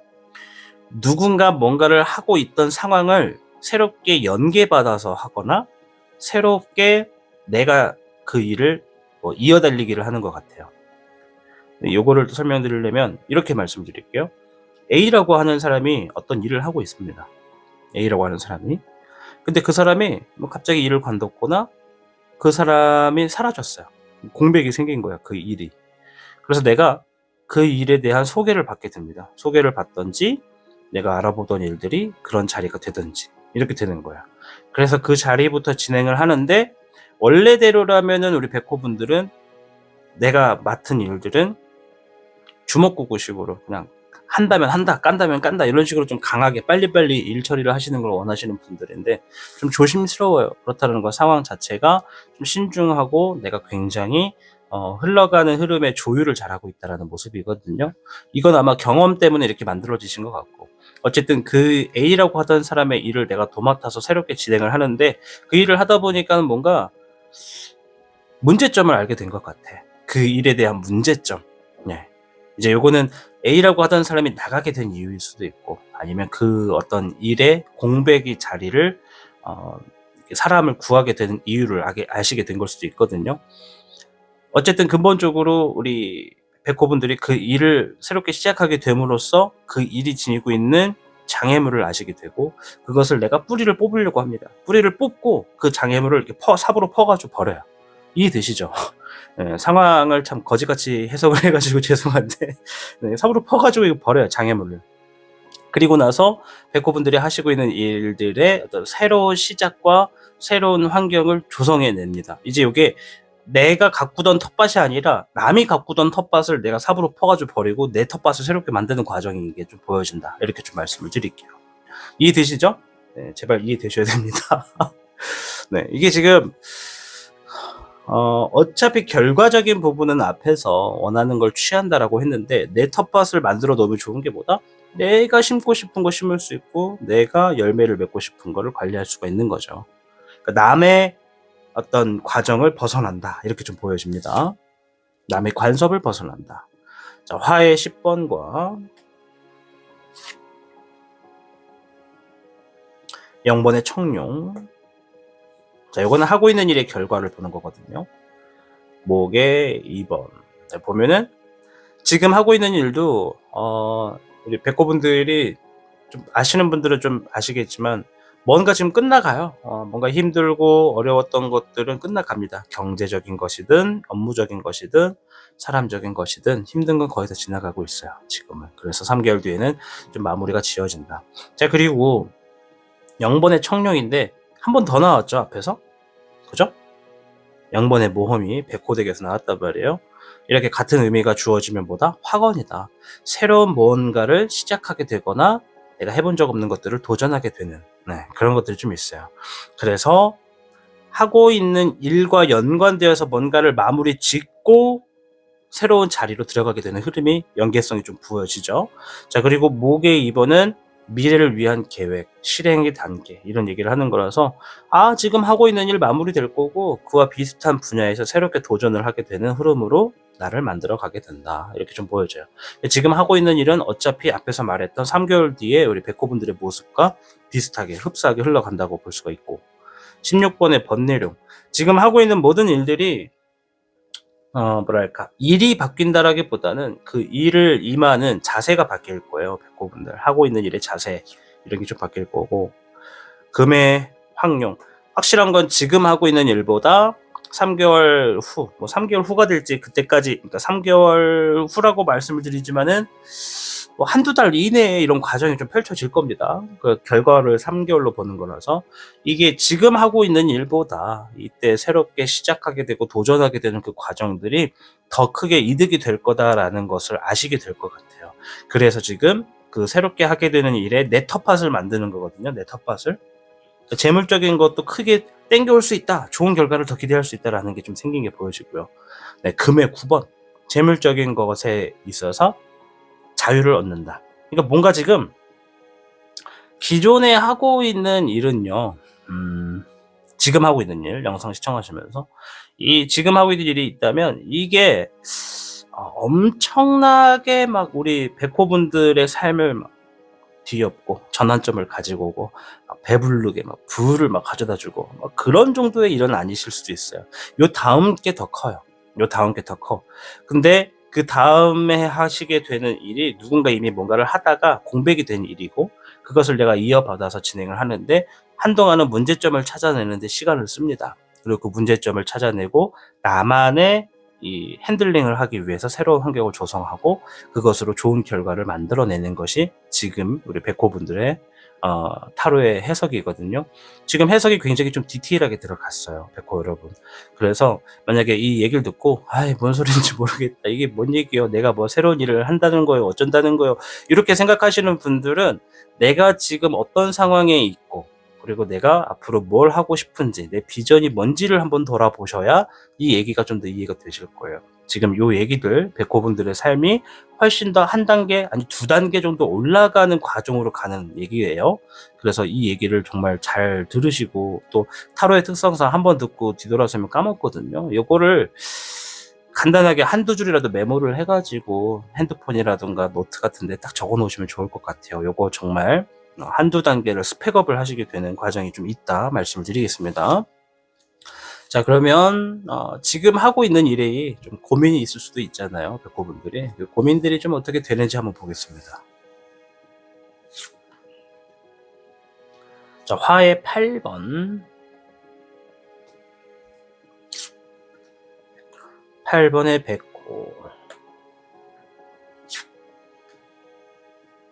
S1: 누군가 뭔가를 하고 있던 상황을 새롭게 연계받아서 하거나 새롭게 내가 그 일을 이어달리기를 하는 것 같아요. 요거를 설명드리려면 이렇게 말씀드릴게요. A라고 하는 사람이 어떤 일을 하고 있습니다. A라고 하는 사람이. 근데 그 사람이 갑자기 일을 관뒀거나 그 사람이 사라졌어요. 공백이 생긴 거야, 그 일이. 그래서 내가 그 일에 대한 소개를 받게 됩니다. 소개를 받던지 내가 알아보던 일들이 그런 자리가 되든지 이렇게 되는 거야. 그래서 그 자리부터 진행을 하는데, 원래대로라면은 우리 백호분들은 내가 맡은 일들은 주먹구구식으로 그냥 한다면 한다, 깐다면 깐다, 이런 식으로 좀 강하게 빨리빨리 일 처리를 하시는 걸 원하시는 분들인데, 좀 조심스러워요. 그렇다는 거, 상황 자체가 좀 신중하고 내가 굉장히 흘러가는 흐름에 조율을 잘하고 있다는 모습이거든요. 이건 아마 경험 때문에 이렇게 만들어지신 것 같고, 어쨌든 그 A라고 하던 사람의 일을 내가 도맡아서 새롭게 진행을 하는데, 그 일을 하다 보니까 뭔가 문제점을 알게 된 것 같아. 그 일에 대한 문제점. 네. 이제 요거는 A라고 하던 사람이 나가게 된 이유일 수도 있고, 아니면 그 어떤 일의 공백이 자리를 사람을 구하게 되는 이유를 아시게 된 걸 수도 있거든요. 어쨌든 근본적으로 우리 백호분들이 그 일을 새롭게 시작하게 됨으로써 그 일이 지니고 있는 장애물을 아시게 되고, 그것을 내가 뿌리를 뽑으려고 합니다. 뿌리를 뽑고 그 장애물을 이렇게 삽으로 퍼가지고 버려요. 이해되시죠? 네, 상황을 참 거지같이 해석을 해가지고 죄송한데, 네, 삽으로 퍼가지고 버려요, 장애물을. 그리고 나서 백호분들이 하시고 있는 일들의 어떤 새로운 시작과 새로운 환경을 조성해냅니다. 이제 이게 내가 가꾸던 텃밭이 아니라 남이 가꾸던 텃밭을 내가 삽으로 퍼가지고 버리고 내 텃밭을 새롭게 만드는 과정이 이게 좀 보여진다. 이렇게 좀 말씀을 드릴게요. 이해되시죠? 네, 제발 이해되셔야 됩니다. 네, 이게 지금 어차피 결과적인 부분은 앞에서 원하는 걸 취한다라고 했는데, 내 텃밭을 만들어 놓으면 좋은 게 뭐다? 내가 심고 싶은 거 심을 수 있고 내가 열매를 맺고 싶은 거를 관리할 수가 있는 거죠. 그러니까 남의 어떤 과정을 벗어난다, 이렇게 좀 보여집니다. 남의 관섭을 벗어난다. 자, 화의 10번과 0번의 청룡. 자, 이거는 하고 있는 일의 결과를 보는 거거든요. 목의 2번. 자, 보면은 지금 하고 있는 일도 우리 백호분들이 좀 아시는 분들은 좀 아시겠지만 뭔가 지금 끝나가요. 뭔가 힘들고 어려웠던 것들은 끝나갑니다. 경제적인 것이든 업무적인 것이든 사람적인 것이든 힘든 건 거의 다 지나가고 있어요, 지금은. 그래서 3개월 뒤에는 좀 마무리가 지어진다. 자, 그리고 0번의 청룡인데 한 번 더 나왔죠, 앞에서. 그죠? 0번의 모험이 백호덱에서 나왔단 말이에요. 이렇게 같은 의미가 주어지면 뭐다? 확언이다. 새로운 뭔가를 시작하게 되거나 내가 해본 적 없는 것들을 도전하게 되는, 그런 것들이 좀 있어요. 그래서 하고 있는 일과 연관되어서 뭔가를 마무리 짓고 새로운 자리로 들어가게 되는 흐름이, 연계성이 좀 부여지죠. 자, 그리고 목의 2번은 미래를 위한 계획, 실행의 단계, 이런 얘기를 하는 거라서 지금 하고 있는 일 마무리될 거고 그와 비슷한 분야에서 새롭게 도전을 하게 되는 흐름으로 나를 만들어 가게 된다, 이렇게 좀 보여져요. 지금 하고 있는 일은 어차피 앞에서 말했던 3개월 뒤에 우리 백호분들의 모습과 비슷하게 흡사하게 흘러간다고 볼 수가 있고, 16번의 번뇌룡. 지금 하고 있는 모든 일들이 일이 바뀐다라기보다는 그 일을 임하는 자세가 바뀔 거예요. 백호분들 하고 있는 일의 자세, 이런 게 좀 바뀔 거고, 금의 황룡. 확실한 건 지금 하고 있는 일보다 3개월 후, 3개월 후가 될지 그때까지, 그러니까 3개월 후라고 말씀을 드리지만은 한두 달 이내에 이런 과정이 좀 펼쳐질 겁니다. 그 결과를 3개월로 보는 거라서 이게 지금 하고 있는 일보다 이때 새롭게 시작하게 되고 도전하게 되는 그 과정들이 더 크게 이득이 될 거다라는 것을 아시게 될 것 같아요. 그래서 지금 그 새롭게 하게 되는 일에 내 텃밭을 만드는 거거든요. 내 텃밭을. 재물적인 것도 크게 땡겨올 수 있다, 좋은 결과를 더 기대할 수 있다라는 게 좀 생긴 게 보여지고요. 네, 금의 9번. 재물적인 것에 있어서 자유를 얻는다. 그러니까 뭔가 지금 기존에 하고 있는 일은요. 지금 하고 있는 일, 영상 시청하시면서 지금 하고 있는 일이 있다면 이게 엄청나게 막 우리 백호분들의 삶을 막 뒤엎고 전환점을 가지고 오고 막 배부르게 막 부를 막 가져다 주고 막 그런 정도의 일은 아니실 수도 있어요. 요 다음 게 더 커요. 요 다음 게 더 커. 근데 그다음에 하시게 되는 일이 누군가 이미 뭔가를 하다가 공백이 된 일이고, 그것을 내가 이어받아서 진행을 하는데 한동안은 문제점을 찾아내는 데 시간을 씁니다. 그리고 그 문제점을 찾아내고 나만의 이 핸들링을 하기 위해서 새로운 환경을 조성하고 그것으로 좋은 결과를 만들어내는 것이 지금 우리 백호분들의 타로의 해석이거든요. 지금 해석이 굉장히 좀 디테일하게 들어갔어요, 백호 여러분. 그래서 만약에 이 얘기를 듣고 아이 뭔 소리인지 모르겠다, 이게 뭔 얘기요, 내가 뭐 새로운 일을 한다는 거예요, 어쩐다는 거예요, 이렇게 생각하시는 분들은 내가 지금 어떤 상황에 있고 그리고 내가 앞으로 뭘 하고 싶은지, 내 비전이 뭔지를 한번 돌아보셔야 이 얘기가 좀 더 이해가 되실 거예요. 지금 요 얘기들, 백호분들의 삶이 훨씬 더 한 단계, 아니 두 단계 정도 올라가는 과정으로 가는 얘기예요. 그래서 이 얘기를 정말 잘 들으시고, 또 타로의 특성상 한번 듣고 뒤돌아서면 까먹거든요. 요거를 간단하게 한두 줄이라도 메모를 해가지고 핸드폰이라든가 노트 같은 데 딱 적어 놓으시면 좋을 것 같아요. 요거 정말 한두 단계를 스펙업을 하시게 되는 과정이 좀 있다 말씀을 드리겠습니다. 자, 그러면 지금 하고 있는 일에 좀 고민이 있을 수도 있잖아요, 백호분들이. 그 고민들이 좀 어떻게 되는지 한번 보겠습니다. 자, 화의 8번. 8번의 백호.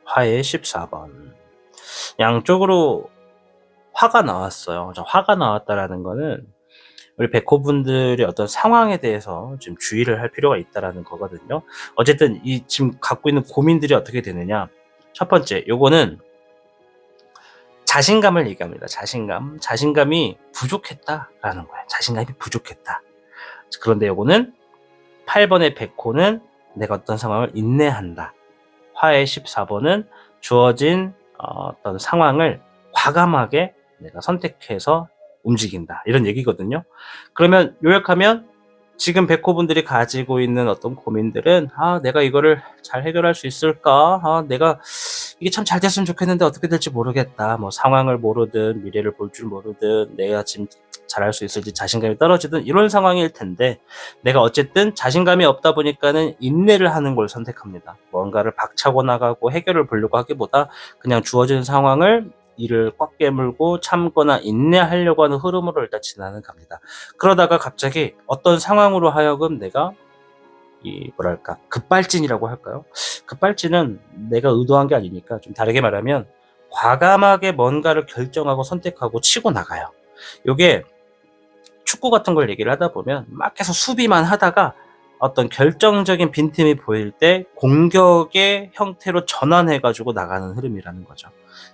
S1: 화의 14번. 양쪽으로 화가 나왔어요. 자, 화가 나왔다라는 거는 우리 백호분들의 어떤 상황에 대해서 좀 주의를 할 필요가 있다라는 거거든요. 어쨌든 이 지금 갖고 있는 고민들이 어떻게 되느냐. 첫 번째, 요거는 자신감을 얘기합니다. 자신감이 부족했다라는 거예요. 자신감이 부족했다. 그런데 요거는 8번의 백호는 내가 어떤 상황을 인내한다. 화의 14번은 주어진 어떤 상황을 과감하게 내가 선택해서 움직인다, 이런 얘기거든요. 그러면 요약하면 지금 백호분들이 가지고 있는 어떤 고민들은 내가 이거를 잘 해결할 수 있을까? 내가 이게 참 잘 됐으면 좋겠는데 어떻게 될지 모르겠다. 뭐 상황을 모르든 미래를 볼 줄 모르든 내가 지금 잘할 수 있을지 자신감이 떨어지든 이런 상황일 텐데, 내가 어쨌든 자신감이 없다 보니까는 인내를 하는 걸 선택합니다. 뭔가를 박차고 나가고 해결을 보려고 하기보다 그냥 주어진 상황을 이를 꽉 깨물고 참거나 인내하려고 하는 흐름으로 일단 지나는 갑니다. 그러다가 갑자기 어떤 상황으로 하여금 내가 뭐랄까 급발진이라고 할까요? 급발진은 내가 의도한 게 아니니까 좀 다르게 말하면 과감하게 뭔가를 결정하고 선택하고 치고 나가요. 요게 축구 같은 걸 얘기를 하다 보면 막 계속 수비만 하다가 어떤 결정적인 빈틈이 보일 때 공격의 형태로 전환해가지고 나가는 흐름이라는 거죠.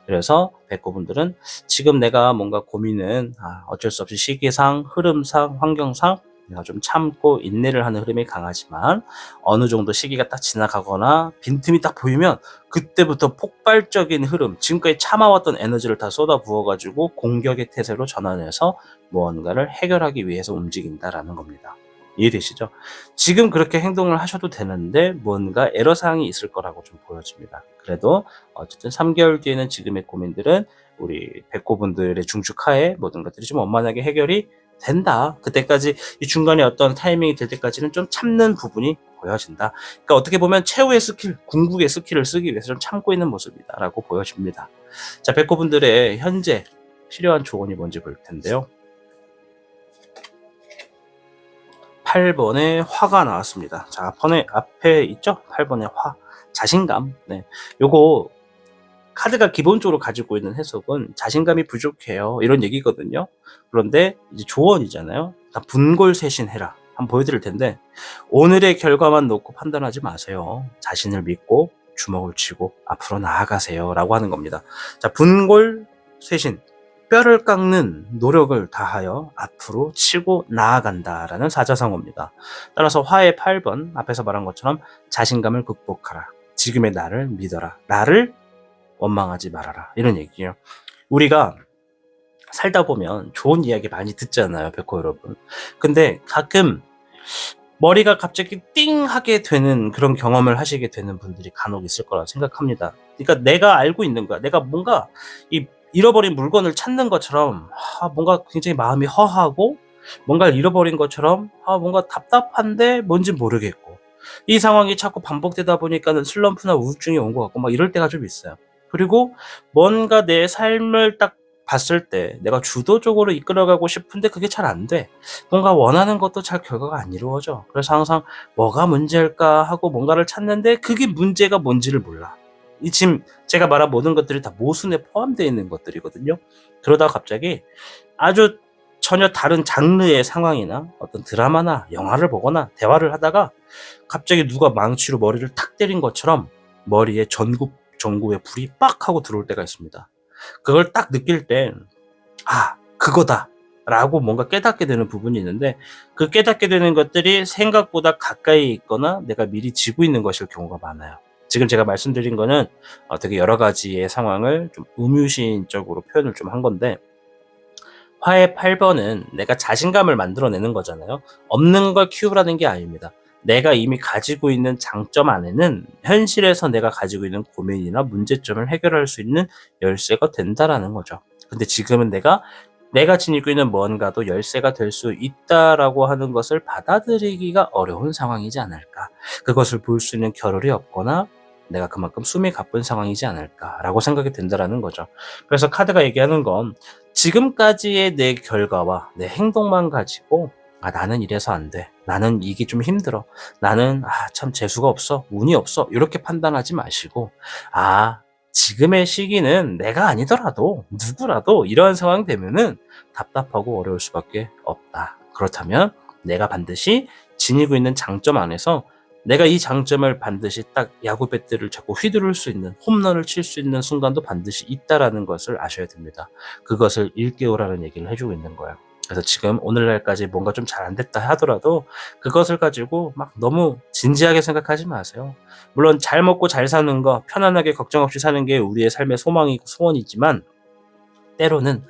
S1: 그래서 백호분들은 지금 내가 뭔가 고민은 어쩔 수 없이 시기상, 흐름상, 환경상 내가 좀 참고 인내를 하는 흐름이 강하지만, 어느 정도 시기가 딱 지나가거나 빈틈이 딱 보이면 그때부터 폭발적인 흐름, 지금까지 참아왔던 에너지를 다 쏟아부어가지고 공격의 태세로 전환해서 무언가를 해결하기 위해서 움직인다라는 겁니다. 이해되시죠? 지금 그렇게 행동을 하셔도 되는데 뭔가 애로사항이 있을 거라고 좀 보여집니다. 그래도 어쨌든 3개월 뒤에는 지금의 고민들은 우리 백호분들의 중축하에 모든 것들이 좀 원만하게 해결이 된다. 그때까지 이 중간에 어떤 타이밍이 될 때까지는 좀 참는 부분이 보여진다. 그러니까 어떻게 보면 최후의 스킬, 궁극의 스킬을 쓰기 위해서 좀 참고 있는 모습이다라고 보여집니다. 자, 백호분들의 현재 필요한 조언이 뭔지 볼 텐데요. 8번의 화가 나왔습니다. 자, 앞에 있죠? 8번의 화. 자신감. 네. 요거 카드가 기본적으로 가지고 있는 해석은 자신감이 부족해요, 이런 얘기거든요. 그런데 이제 조언이잖아요. 분골쇄신해라. 한번 보여드릴 텐데, 오늘의 결과만 놓고 판단하지 마세요. 자신을 믿고 주먹을 쥐고 앞으로 나아가세요 라고 하는 겁니다. 자, 분골쇄신, 뼈를 깎는 노력을 다하여 앞으로 치고 나아간다라는 사자성어입니다. 따라서 화의 8번 앞에서 말한 것처럼 자신감을 극복하라. 지금의 나를 믿어라. 나를 원망하지 말아라. 이런 얘기예요. 우리가 살다 보면 좋은 이야기 많이 듣잖아요, 백호 여러분. 근데 가끔 머리가 갑자기 띵 하게 되는 그런 경험을 하시게 되는 분들이 간혹 있을 거라 생각합니다. 그러니까 내가 알고 있는 거야. 내가 뭔가 이 잃어버린 물건을 찾는 것처럼 뭔가 굉장히 마음이 허하고 뭔가를 잃어버린 것처럼 뭔가 답답한데 뭔지 모르겠고 이 상황이 자꾸 반복되다 보니까는 슬럼프나 우울증이 온 것 같고 막 이럴 때가 좀 있어요. 그리고 뭔가 내 삶을 딱 봤을 때 내가 주도적으로 이끌어가고 싶은데 그게 잘 안 돼. 뭔가 원하는 것도 잘 결과가 안 이루어져. 그래서 항상 뭐가 문제일까 하고 뭔가를 찾는데 그게 문제가 뭔지를 몰라. 이 지금 제가 말한 모든 것들이 다 모순에 포함되어 있는 것들이거든요. 그러다가 갑자기 아주 전혀 다른 장르의 상황이나 어떤 드라마나 영화를 보거나 대화를 하다가 갑자기 누가 망치로 머리를 탁 때린 것처럼 머리에 전구에 불이 빡 하고 들어올 때가 있습니다. 그걸 딱 느낄 때 그거다 라고 뭔가 깨닫게 되는 부분이 있는데 그 깨닫게 되는 것들이 생각보다 가까이 있거나 내가 미리 지고 있는 것일 경우가 많아요. 지금 제가 말씀드린 거는 되게 여러 가지의 상황을 좀 음유시인적으로 표현을 좀 한 건데 화의 8번은 내가 자신감을 만들어내는 거잖아요. 없는 걸 키우라는 게 아닙니다. 내가 이미 가지고 있는 장점 안에는 현실에서 내가 가지고 있는 고민이나 문제점을 해결할 수 있는 열쇠가 된다라는 거죠. 근데 지금은 내가 지니고 있는 뭔가도 열쇠가 될 수 있다라고 하는 것을 받아들이기가 어려운 상황이지 않을까. 그것을 볼 수 있는 겨를이 없거나 내가 그만큼 숨이 가쁜 상황이지 않을까라고 생각이 된다라는 거죠. 그래서 카드가 얘기하는 건 지금까지의 내 결과와 내 행동만 가지고 나는 이래서 안 돼. 나는 이게 좀 힘들어. 나는 참 재수가 없어. 운이 없어. 이렇게 판단하지 마시고 지금의 시기는 내가 아니더라도 누구라도 이러한 상황이 되면은 답답하고 어려울 수밖에 없다. 그렇다면 내가 반드시 지니고 있는 장점 안에서 내가 이 장점을 반드시 딱 야구 배트를 잡고 휘두를 수 있는 홈런을 칠 수 있는 순간도 반드시 있다라는 것을 아셔야 됩니다. 그것을 일깨우라는 얘기를 해주고 있는 거예요. 그래서 지금 오늘날까지 뭔가 좀 잘 안 됐다 하더라도 그것을 가지고 막 너무 진지하게 생각하지 마세요. 물론 잘 먹고 잘 사는 거, 편안하게 걱정 없이 사는 게 우리의 삶의 소망이고 소원이지만 때로는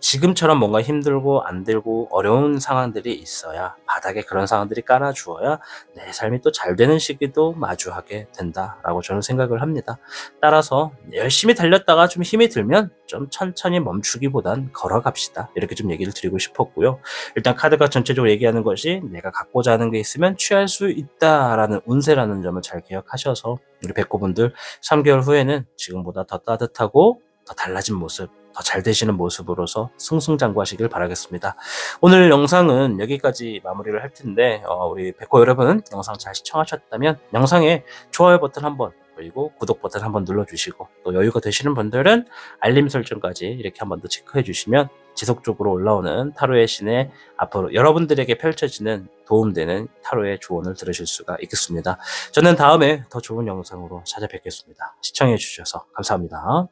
S1: 지금처럼 뭔가 힘들고 안 들고 어려운 상황들이 있어야 바닥에 그런 상황들이 깔아주어야 내 삶이 또 잘 되는 시기도 마주하게 된다라고 저는 생각을 합니다. 따라서 열심히 달렸다가 좀 힘이 들면 좀 천천히 멈추기보단 걸어갑시다. 이렇게 좀 얘기를 드리고 싶었고요. 일단 카드가 전체적으로 얘기하는 것이 내가 갖고자 하는 게 있으면 취할 수 있다라는 운세라는 점을 잘 기억하셔서 우리 백호분들 3개월 후에는 지금보다 더 따뜻하고 더 달라진 모습, 더 잘 되시는 모습으로서 승승장구하시길 바라겠습니다. 오늘 영상은 여기까지 마무리를 할 텐데 우리 백호 여러분 영상 잘 시청하셨다면 영상에 좋아요 버튼 한번 그리고 구독 버튼 한번 눌러주시고 또 여유가 되시는 분들은 알림 설정까지 이렇게 한번 더 체크해 주시면 지속적으로 올라오는 타로의 신에 앞으로 여러분들에게 펼쳐지는 도움되는 타로의 조언을 들으실 수가 있겠습니다. 저는 다음에 더 좋은 영상으로 찾아뵙겠습니다. 시청해 주셔서 감사합니다.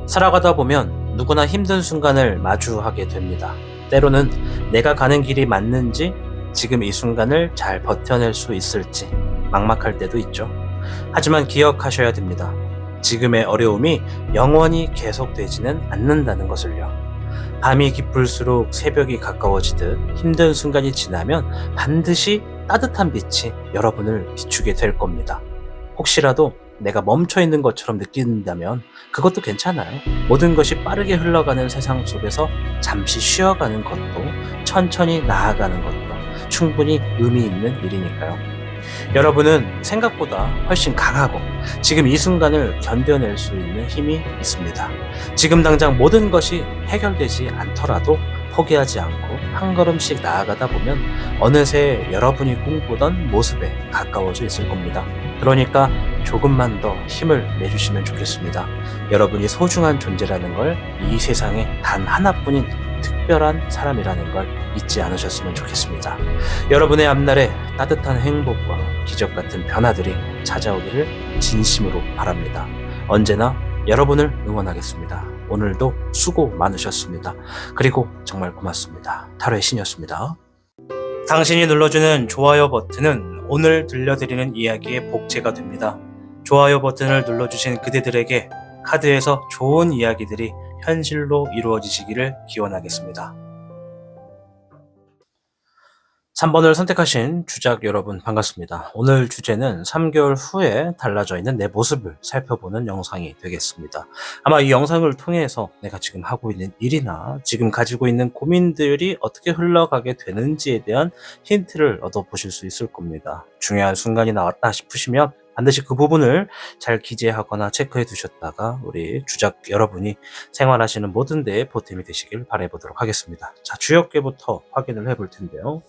S1: 살아가다 보면 누구나 힘든 순간을 마주하게 됩니다. 때로는 내가 가는 길이 맞는지 지금 이 순간을 잘 버텨낼 수 있을지 막막할 때도 있죠. 하지만 기억하셔야 됩니다. 지금의 어려움이 영원히 계속되지는 않는다는 것을요. 밤이 깊을수록 새벽이 가까워지듯 힘든 순간이 지나면 반드시 따뜻한 빛이 여러분을 비추게 될 겁니다. 혹시라도 내가 멈춰있는 것처럼 느낀다면 그것도 괜찮아요. 모든 것이 빠르게 흘러가는 세상 속에서 잠시 쉬어가는 것도 천천히 나아가는 것도 충분히 의미 있는 일이니까요. 여러분은 생각보다 훨씬 강하고 지금 이 순간을 견뎌낼 수 있는 힘이 있습니다. 지금 당장 모든 것이 해결되지 않더라도 포기하지 않고 한 걸음씩 나아가다 보면 어느새 여러분이 꿈꾸던 모습에 가까워져 있을 겁니다. 그러니까 조금만 더 힘을 내주시면 좋겠습니다. 여러분이 소중한 존재라는 걸 이 세상에 단 하나뿐인 특별한 사람이라는 걸 잊지 않으셨으면 좋겠습니다. 여러분의 앞날에 따뜻한 행복과 기적 같은 변화들이 찾아오기를 진심으로 바랍니다. 언제나 여러분을 응원하겠습니다. 오늘도 수고 많으셨습니다. 그리고 정말 고맙습니다. 타로의 신이었습니다. 당신이 눌러주는 좋아요 버튼은 오늘 들려드리는 이야기의 복제가 됩니다. 좋아요 버튼을 눌러주신 그대들에게 카드에서 좋은 이야기들이 현실로 이루어지시기를 기원하겠습니다. 3번을 선택하신 주작 여러분 반갑습니다. 오늘 주제는 3개월 후에 달라져 있는 내 모습을 살펴보는 영상이 되겠습니다. 아마 이 영상을 통해서 내가 지금 하고 있는 일이나 지금 가지고 있는 고민들이 어떻게 흘러가게 되는지에 대한 힌트를 얻어보실 수 있을 겁니다. 중요한 순간이 나왔다 싶으시면 반드시 그 부분을 잘 기재하거나 체크해 두셨다가 우리 주작 여러분이 생활하시는 모든 데에 보탬이 되시길 바라보도록 하겠습니다. 자, 주역계부터 확인을 해볼 텐데요.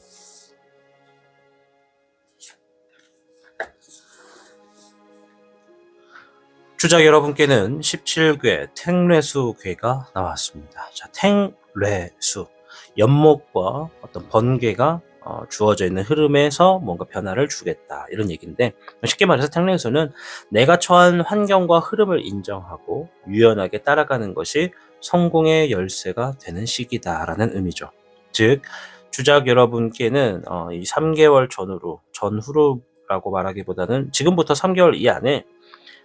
S1: 주작 여러분께는 17궤 택례수궤가 나왔습니다. 자, 택례수, 연목과 어떤 번개가 주어져 있는 흐름에서 뭔가 변화를 주겠다 이런 얘기인데, 쉽게 말해서 택례수는 내가 처한 환경과 흐름을 인정하고 유연하게 따라가는 것이 성공의 열쇠가 되는 시기다라는 의미죠. 즉 주작 여러분께는 이 3개월 전후로라고 말하기보다는 지금부터 3개월 이 안에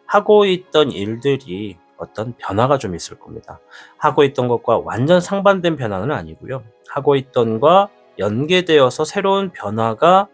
S1: 하고 있던 일들이 어떤 변화가 좀 있을 겁니다. 하고 있던 것과 완전 상반된 변화는 아니고요. 하고 있던 것과 연계되어서 새로운 변화가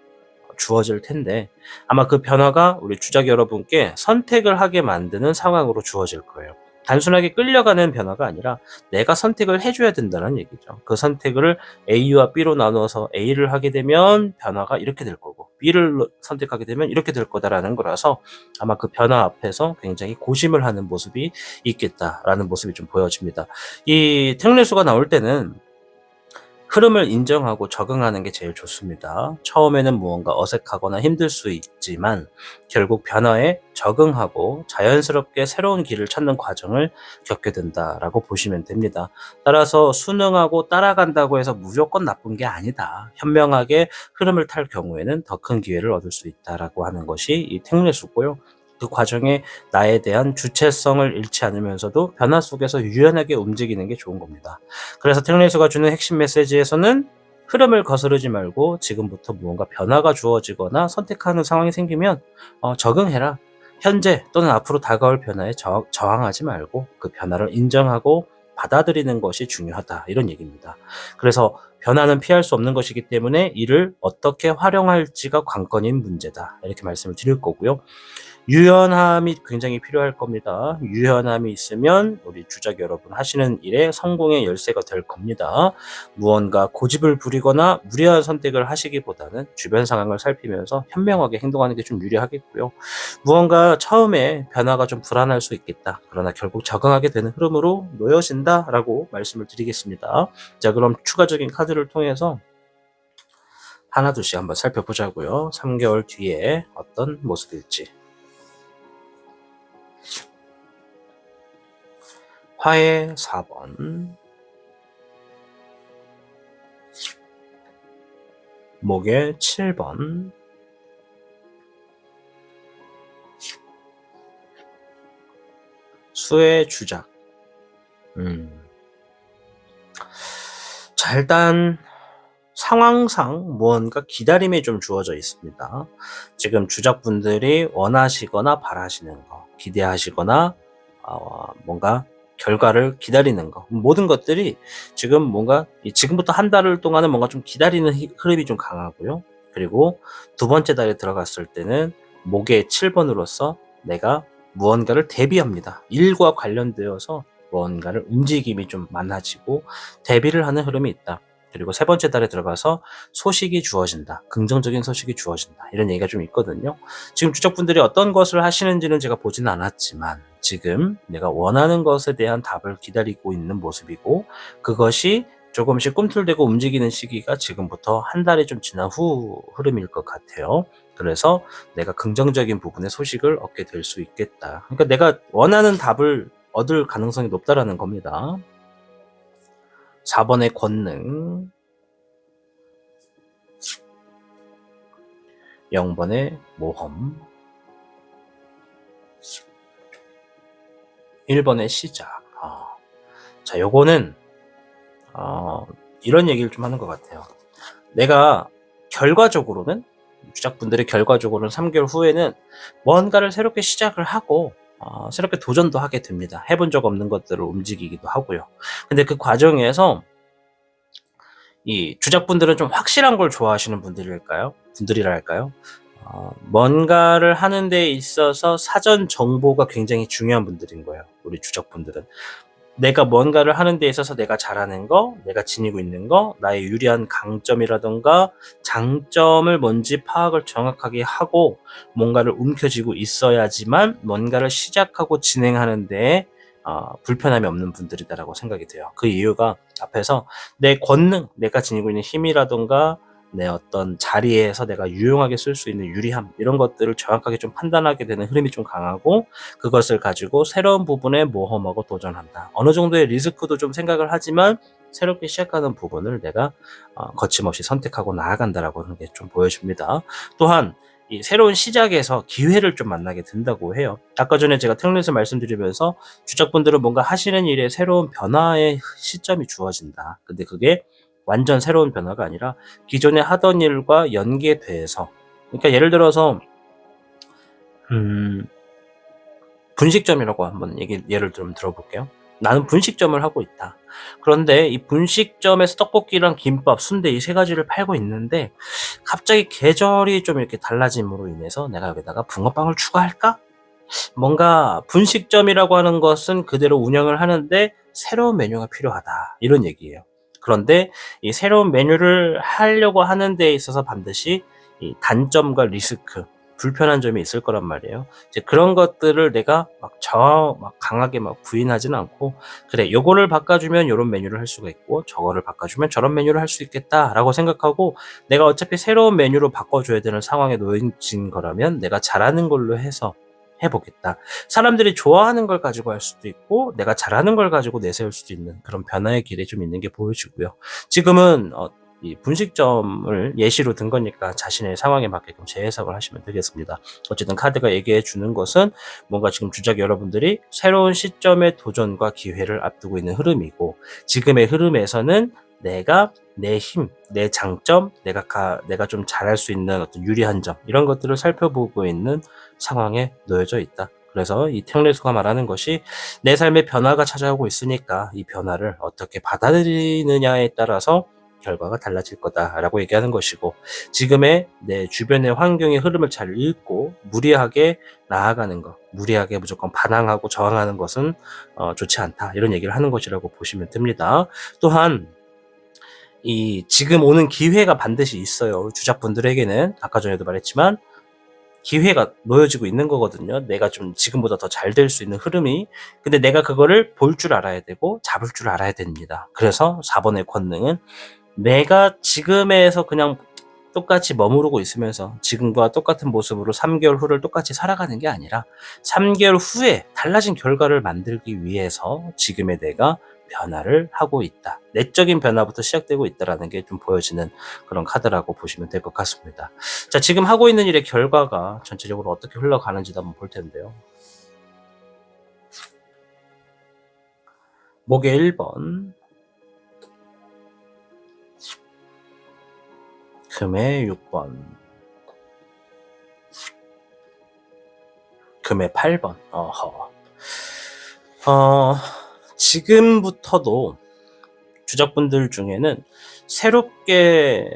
S1: 주어질 텐데, 아마 그 변화가 우리 주작 여러분께 선택을 하게 만드는 상황으로 주어질 거예요. 단순하게 끌려가는 변화가 아니라 내가 선택을 해줘야 된다는 얘기죠. 그 선택을 A와 B로 나누어서 A를 하게 되면 변화가 이렇게 될 거고, B를 선택하게 되면 이렇게 될 거다라는 거라서 아마 그 변화 앞에서 굉장히 고심을 하는 모습이 있겠다라는 모습이 좀 보여집니다. 이 택례수가 나올 때는 흐름을 인정하고 적응하는 게 제일 좋습니다. 처음에는 무언가 어색하거나 힘들 수 있지만 결국 변화에 적응하고 자연스럽게 새로운 길을 찾는 과정을 겪게 된다라고 보시면 됩니다. 따라서 순응하고 따라간다고 해서 무조건 나쁜 게 아니다. 현명하게 흐름을 탈 경우에는 더 큰 기회를 얻을 수 있다라고 하는 것이 이 택례수고요. 그 과정에 나에 대한 주체성을 잃지 않으면서도 변화 속에서 유연하게 움직이는 게 좋은 겁니다. 그래서 택례수가 주는 핵심 메시지에서는 흐름을 거스르지 말고 지금부터 무언가 변화가 주어지거나 선택하는 상황이 생기면 적응해라. 현재 또는 앞으로 다가올 변화에 저항하지 말고 그 변화를 인정하고 받아들이는 것이 중요하다. 이런 얘기입니다. 그래서 변화는 피할 수 없는 것이기 때문에 이를 어떻게 활용할지가 관건인 문제다. 이렇게 말씀을 드릴 거고요. 유연함이 굉장히 필요할 겁니다. 유연함이 있으면 우리 주작 여러분 하시는 일에 성공의 열쇠가 될 겁니다. 무언가 고집을 부리거나 무리한 선택을 하시기보다는 주변 상황을 살피면서 현명하게 행동하는 게 좀 유리하겠고요. 무언가 처음에 변화가 좀 불안할 수 있겠다. 그러나 결국 적응하게 되는 흐름으로 놓여진다라고 말씀을 드리겠습니다. 자, 그럼 추가적인 카드를 통해서 하나둘씩 한번 살펴보자고요. 3개월 뒤에 어떤 모습일지. 화의 4번, 목의 7번, 수의 주작. 자, 일단 상황상 무언가 기다림이 좀 주어져 있습니다. 지금 주작분들이 원하시거나 바라시는 거, 기대하시거나 뭔가 결과를 기다리는 거, 모든 것들이 지금 뭔가 지금부터 한 달 동안은 뭔가 좀 기다리는 흐름이 좀 강하고요. 그리고 두 번째 달에 들어갔을 때는 목의 7번으로서 내가 무언가를 대비합니다. 일과 관련되어서 무언가를 움직임이 좀 많아지고 대비를 하는 흐름이 있다. 그리고 세 번째 달에 들어가서 소식이 주어진다. 긍정적인 소식이 주어진다. 이런 얘기가 좀 있거든요. 지금 주적분들이 어떤 것을 하시는지는 제가 보지는 않았지만 지금 내가 원하는 것에 대한 답을 기다리고 있는 모습이고, 그것이 조금씩 꿈틀대고 움직이는 시기가 지금부터 한 달이 좀 지난 후 흐름일 것 같아요. 그래서 내가 긍정적인 부분의 소식을 얻게 될 수 있겠다. 그러니까 내가 원하는 답을 얻을 가능성이 높다라는 겁니다. 4번의 권능, 0번의 모험, 1번의 시작. 자, 요거는 이런 얘기를 좀 하는 것 같아요. 내가 결과적으로는 주작분들이 결과적으로는 3개월 후에는 뭔가를 새롭게 시작을 하고 새롭게 도전도 하게 됩니다. 해본 적 없는 것들을 움직이기도 하고요. 근데 그 과정에서 이 주작분들은 좀 확실한 걸 좋아하시는 분들이랄까요? 뭔가를 하는 데 있어서 사전 정보가 굉장히 중요한 분들인 거예요. 우리 주작분들은. 내가 뭔가를 하는 데 있어서 내가 잘하는 거, 내가 지니고 있는 거, 나의 유리한 강점이라던가 장점을 뭔지 파악을 정확하게 하고 뭔가를 움켜쥐고 있어야지만 뭔가를 시작하고 진행하는 데에 불편함이 없는 분들이다라고 생각이 돼요. 그 이유가 앞에서 내 권능, 내가 지니고 있는 힘이라던가 내 어떤 자리에서 내가 유용하게 쓸 수 있는 유리함, 이런 것들을 정확하게 좀 판단하게 되는 흐름이 좀 강하고, 그것을 가지고 새로운 부분에 모험하고 도전한다. 어느 정도의 리스크도 좀 생각을 하지만 새롭게 시작하는 부분을 내가 거침없이 선택하고 나아간다라고 하는 게 좀 보여집니다. 또한 이 새로운 시작에서 기회를 좀 만나게 된다고 해요. 아까 전에 제가 텍넷을 말씀드리면서 주작분들은 뭔가 하시는 일에 새로운 변화의 시점이 주어진다. 근데 그게 완전 새로운 변화가 아니라 기존에 하던 일과 연계돼서, 그러니까 예를 들어서 분식점이라고 한번 예를 좀 들어볼게요. 나는 분식점을 하고 있다. 그런데 이 분식점에서 떡볶이랑 김밥, 순대 이 세 가지를 팔고 있는데 갑자기 계절이 좀 이렇게 달라짐으로 인해서 내가 여기다가 붕어빵을 추가할까? 뭔가 분식점이라고 하는 것은 그대로 운영을 하는데 새로운 메뉴가 필요하다, 이런 얘기예요. 그런데 이 새로운 메뉴를 하려고 하는 데 있어서 반드시 이 단점과 리스크, 불편한 점이 있을 거란 말이에요. 이제 그런 것들을 내가 막 강하게 막 부인하지는 않고, 그래, 요거를 바꿔주면 요런 메뉴를 할 수가 있고 저거를 바꿔주면 저런 메뉴를 할 수 있겠다라고 생각하고, 내가 어차피 새로운 메뉴로 바꿔줘야 되는 상황에 놓여진 거라면 내가 잘하는 걸로 해서 해보겠다. 사람들이 좋아하는 걸 가지고 할 수도 있고 내가 잘하는 걸 가지고 내세울 수도 있는 그런 변화의 길이 좀 있는 게 보여지고요. 지금은 이 분식점을 예시로 든 거니까 자신의 상황에 맞게끔 재해석을 하시면 되겠습니다. 어쨌든 카드가 얘기해 주는 것은 뭔가 지금 주작 여러분들이 새로운 시점의 도전과 기회를 앞두고 있는 흐름이고, 지금의 흐름에서는 내가 내 힘, 내 장점, 내가 좀 잘할 수 있는 어떤 유리한 점, 이런 것들을 살펴보고 있는 상황에 놓여져 있다. 그래서 이 텍레수가 말하는 것이 내 삶의 변화가 찾아오고 있으니까 이 변화를 어떻게 받아들이느냐에 따라서 결과가 달라질 거다라고 얘기하는 것이고, 지금의 내 주변의 환경의 흐름을 잘 읽고 무리하게 나아가는 것, 무리하게 무조건 반항하고 저항하는 것은 좋지 않다, 이런 얘기를 하는 것이라고 보시면 됩니다. 또한 이 지금 오는 기회가 반드시 있어요. 주작분들에게는 아까 전에도 말했지만 기회가 놓여지고 있는 거거든요. 내가 좀 지금보다 더 잘 될 수 있는 흐름이. 근데 내가 그거를 볼 줄 알아야 되고 잡을 줄 알아야 됩니다. 그래서 4번의 권능은 내가 지금에서 그냥 똑같이 머무르고 있으면서 지금과 똑같은 모습으로 3개월 후를 똑같이 살아가는 게 아니라 3개월 후에 달라진 결과를 만들기 위해서 지금의 내가 변화를 하고 있다. 내적인 변화부터 시작되고 있다는 게 좀 보여지는 그런 카드라고 보시면 될 것 같습니다. 자, 지금 하고 있는 일의 결과가 전체적으로 어떻게 흘러가는지도 한번 볼 텐데요. 목의 1번, 금의 6번, 금의 8번. 지금부터도 주작분들 중에는 새롭게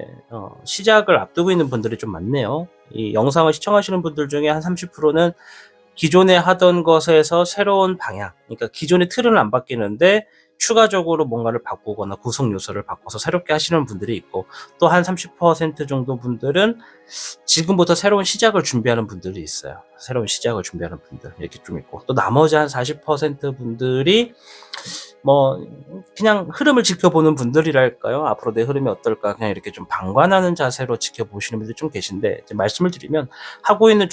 S1: 시작을 앞두고 있는 분들이 좀 많네요. 이 영상을 시청하시는 분들 중에 한 30%는 기존에 하던 것에서 새로운 방향, 그러니까 기존의 틀은 안 바뀌는데 추가적으로 뭔가를 바꾸거나 구성 요소를 바꿔서 새롭게 하시는 분들이 있고, 또 한 30% 정도 분들은 지금부터 새로운 시작을 준비하는 분들이 있어요. 새로운 시작을 준비하는 분들 이렇게 좀 있고, 또 나머지 한 40% 분들이 뭐 그냥 흐름을 지켜보는 분들이랄까요? 앞으로 내 흐름이 어떨까 그냥 이렇게 좀 방관하는 자세로 지켜보시는 분들이 좀 계신데, 이제 말씀을 드리면 하고 있는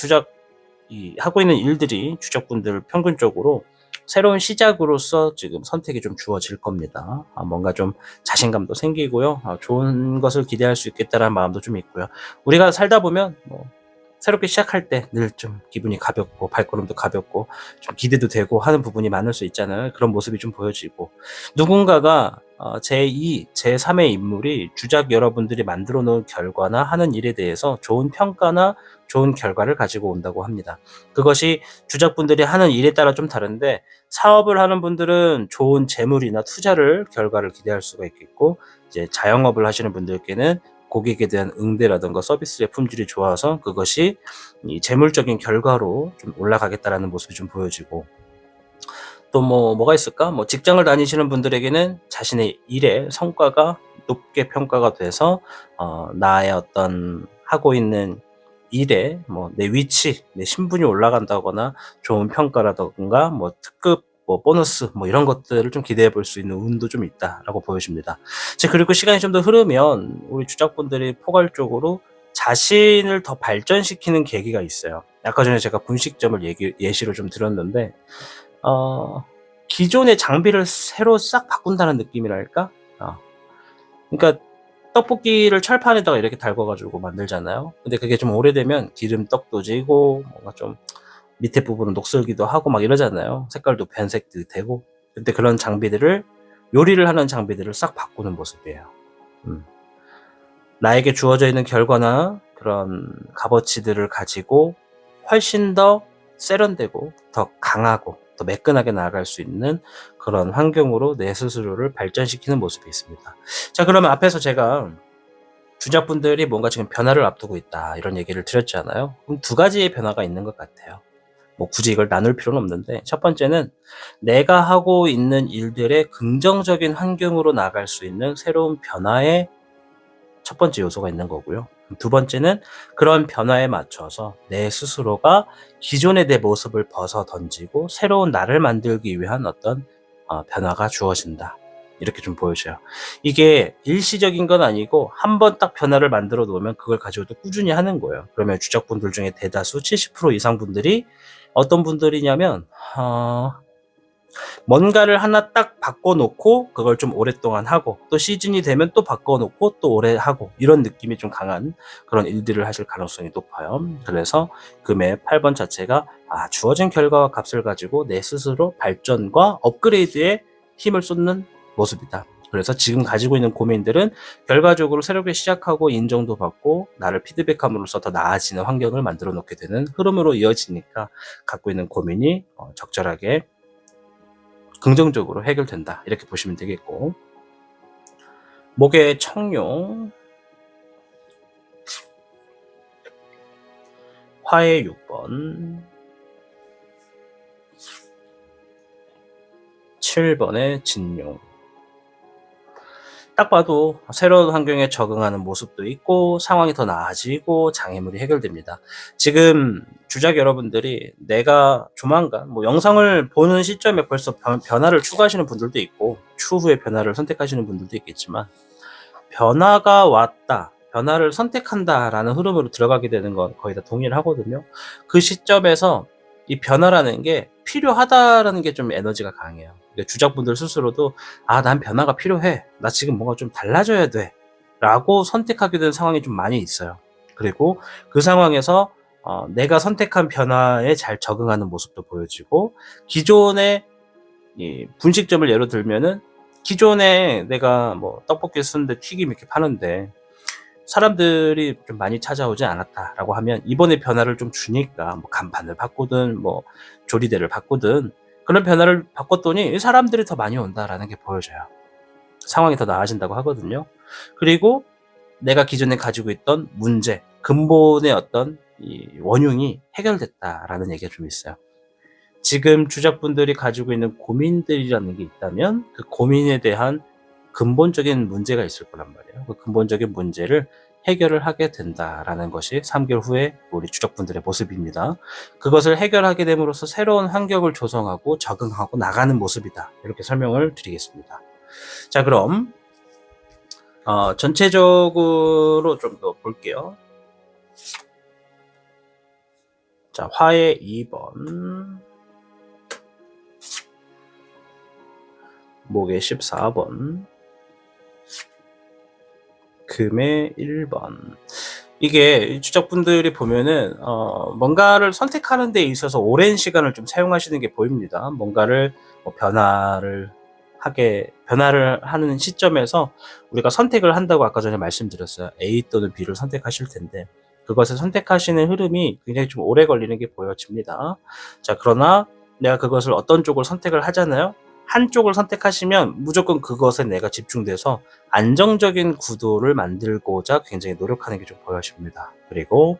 S1: 일들이 주작분들 평균적으로 새로운 시작으로서 지금 선택이 좀 주어질 겁니다. 뭔가 좀 자신감도 생기고요. 좋은 것을 기대할 수 있겠다라는 마음도 좀 있고요. 우리가 살다 보면 새롭게 시작할 때 늘 좀 기분이 가볍고 발걸음도 가볍고 좀 기대도 되고 하는 부분이 많을 수 있잖아요. 그런 모습이 좀 보여지고, 누군가가 제2, 제3의 인물이 주작 여러분들이 만들어 놓은 결과나 하는 일에 대해서 좋은 평가나 좋은 결과를 가지고 온다고 합니다. 그것이 주작분들이 하는 일에 따라 좀 다른데, 사업을 하는 분들은 좋은 재물이나 투자를 결과를 기대할 수가 있겠고, 이제 자영업을 하시는 분들께는 고객에 대한 응대라든가 서비스의 품질이 좋아서 그것이 이 재물적인 결과로 좀 올라가겠다라는 모습이 좀 보여지고, 또 뭐가 있을까? 직장을 다니시는 분들에게는 자신의 일의 성과가 높게 평가가 돼서 나의 어떤 하고 있는 일에 내 위치, 내 신분이 올라간다거나 좋은 평가라든가 특급, 보너스 이런 것들을 좀 기대해 볼 수 있는 운도 좀 있다라고 보여집니다. 그리고 시간이 좀 더 흐르면 우리 주작분들이 포괄적으로 자신을 더 발전시키는 계기가 있어요. 아까 전에 제가 분식점을 예시로 좀 들었는데, 어 기존의 장비를 새로 싹 바꾼다는 느낌이랄까? 그러니까 떡볶이를 철판에다가 이렇게 달궈 가지고 만들잖아요. 근데 그게 좀 오래되면 기름떡도 지고 뭔가 좀 밑에 부분은 녹슬기도 하고 막 이러잖아요. 색깔도 변색도 되고. 근데 그런 장비들을, 요리를 하는 장비들을 싹 바꾸는 모습이에요. 음. 나에게 주어져 있는 결과나 그런 값어치들을 가지고 훨씬 더 세련되고 더 강하고 더 매끈하게 나아갈 수 있는 그런 환경으로 내 스스로를 발전시키는 모습이 있습니다. 그러면 앞에서 제가 주작분들이 뭔가 지금 변화를 앞두고 있다 이런 얘기를 드렸잖아요. 그럼 두 가지의 변화가 있는 것 같아요. 굳이 이걸 나눌 필요는 없는데, 첫 번째는 내가 하고 있는 일들의 긍정적인 환경으로 나갈 수 있는 새로운 변화의 첫 번째 요소가 있는 거고요. 두 번째는 그런 변화에 맞춰서 내 스스로가 기존의 내 모습을 벗어 던지고 새로운 나를 만들기 위한 어떤 변화가 주어진다. 이렇게 좀 보여져요. 이게 일시적인 건 아니고 한 번 딱 변화를 만들어 놓으면 그걸 가지고 또 꾸준히 하는 거예요. 그러면 주작분들 중에 대다수 70% 이상 분들이 어떤 분들이냐면 뭔가를 하나 딱 바꿔놓고 그걸 좀 오랫동안 하고, 또 시즌이 되면 또 바꿔놓고 또 오래 하고, 이런 느낌이 좀 강한 그런 일들을 하실 가능성이 높아요. 그래서 금의 8번 자체가 주어진 결과와 값을 가지고 내 스스로 발전과 업그레이드에 힘을 쏟는 모습이다. 그래서 지금 가지고 있는 고민들은 결과적으로 새롭게 시작하고 인정도 받고 나를 피드백함으로써 더 나아지는 환경을 만들어 놓게 되는 흐름으로 이어지니까 갖고 있는 고민이 적절하게 긍정적으로 해결된다, 이렇게 보시면 되겠고, 목의 청룡, 화의 6번, 7번의 진룡. 딱 봐도 새로운 환경에 적응하는 모습도 있고 상황이 더 나아지고 장애물이 해결됩니다. 지금 주작 여러분들이 내가 조만간 영상을 보는 시점에 벌써 변화를 추구하시는 분들도 있고 추후에 변화를 선택하시는 분들도 있겠지만, 변화가 왔다, 변화를 선택한다라는 흐름으로 들어가게 되는 건 거의 다 동의를 하거든요. 그 시점에서 이 변화라는 게 필요하다라는 게 좀 에너지가 강해요. 주작분들 스스로도 난 변화가 필요해, 나 지금 뭔가 좀 달라져야 돼 라고 선택하게 되는 상황이 좀 많이 있어요. 그리고 그 상황에서 내가 선택한 변화에 잘 적응하는 모습도 보여지고, 기존의 이 분식점을 예로 들면은 기존에 내가 떡볶이 쓰는데 튀김 이렇게 파는데 사람들이 좀 많이 찾아오지 않았다라고 하면, 이번에 변화를 좀 주니까 간판을 바꾸든 조리대를 바꾸든 그런 변화를 바꿨더니 사람들이 더 많이 온다라는 게 보여져요. 상황이 더 나아진다고 하거든요. 그리고 내가 기존에 가지고 있던 문제, 근본의 어떤 이 원흉이 해결됐다라는 얘기가 좀 있어요. 지금 주작분들이 가지고 있는 고민들이라는 게 있다면 그 고민에 대한 근본적인 문제가 있을 거란 말이에요. 그 근본적인 문제를 해결을 하게 된다라는 것이 3개월 후에 우리 주작분들의 모습입니다. 그것을 해결하게 됨으로써 새로운 환경을 조성하고 적응하고 나가는 모습이다, 이렇게 설명을 드리겠습니다. 그럼 전체적으로 좀 더 볼게요. 화의 2번, 목의 14번, 금의 1번. 이게 주작분들이 보면은 뭔가를 선택하는 데 있어서 오랜 시간을 좀 사용하시는 게 보입니다. 뭔가를 변화를 변화를 하는 시점에서 우리가 선택을 한다고 아까 전에 말씀드렸어요. A 또는 B를 선택하실 텐데 그것을 선택하시는 흐름이 굉장히 좀 오래 걸리는 게 보여집니다. 자, 그러나 내가 그것을 어떤 쪽을 선택을 하잖아요. 한쪽을 선택하시면 무조건 그것에 내가 집중돼서 안정적인 구도를 만들고자 굉장히 노력하는 게 좀 보여집니다. 그리고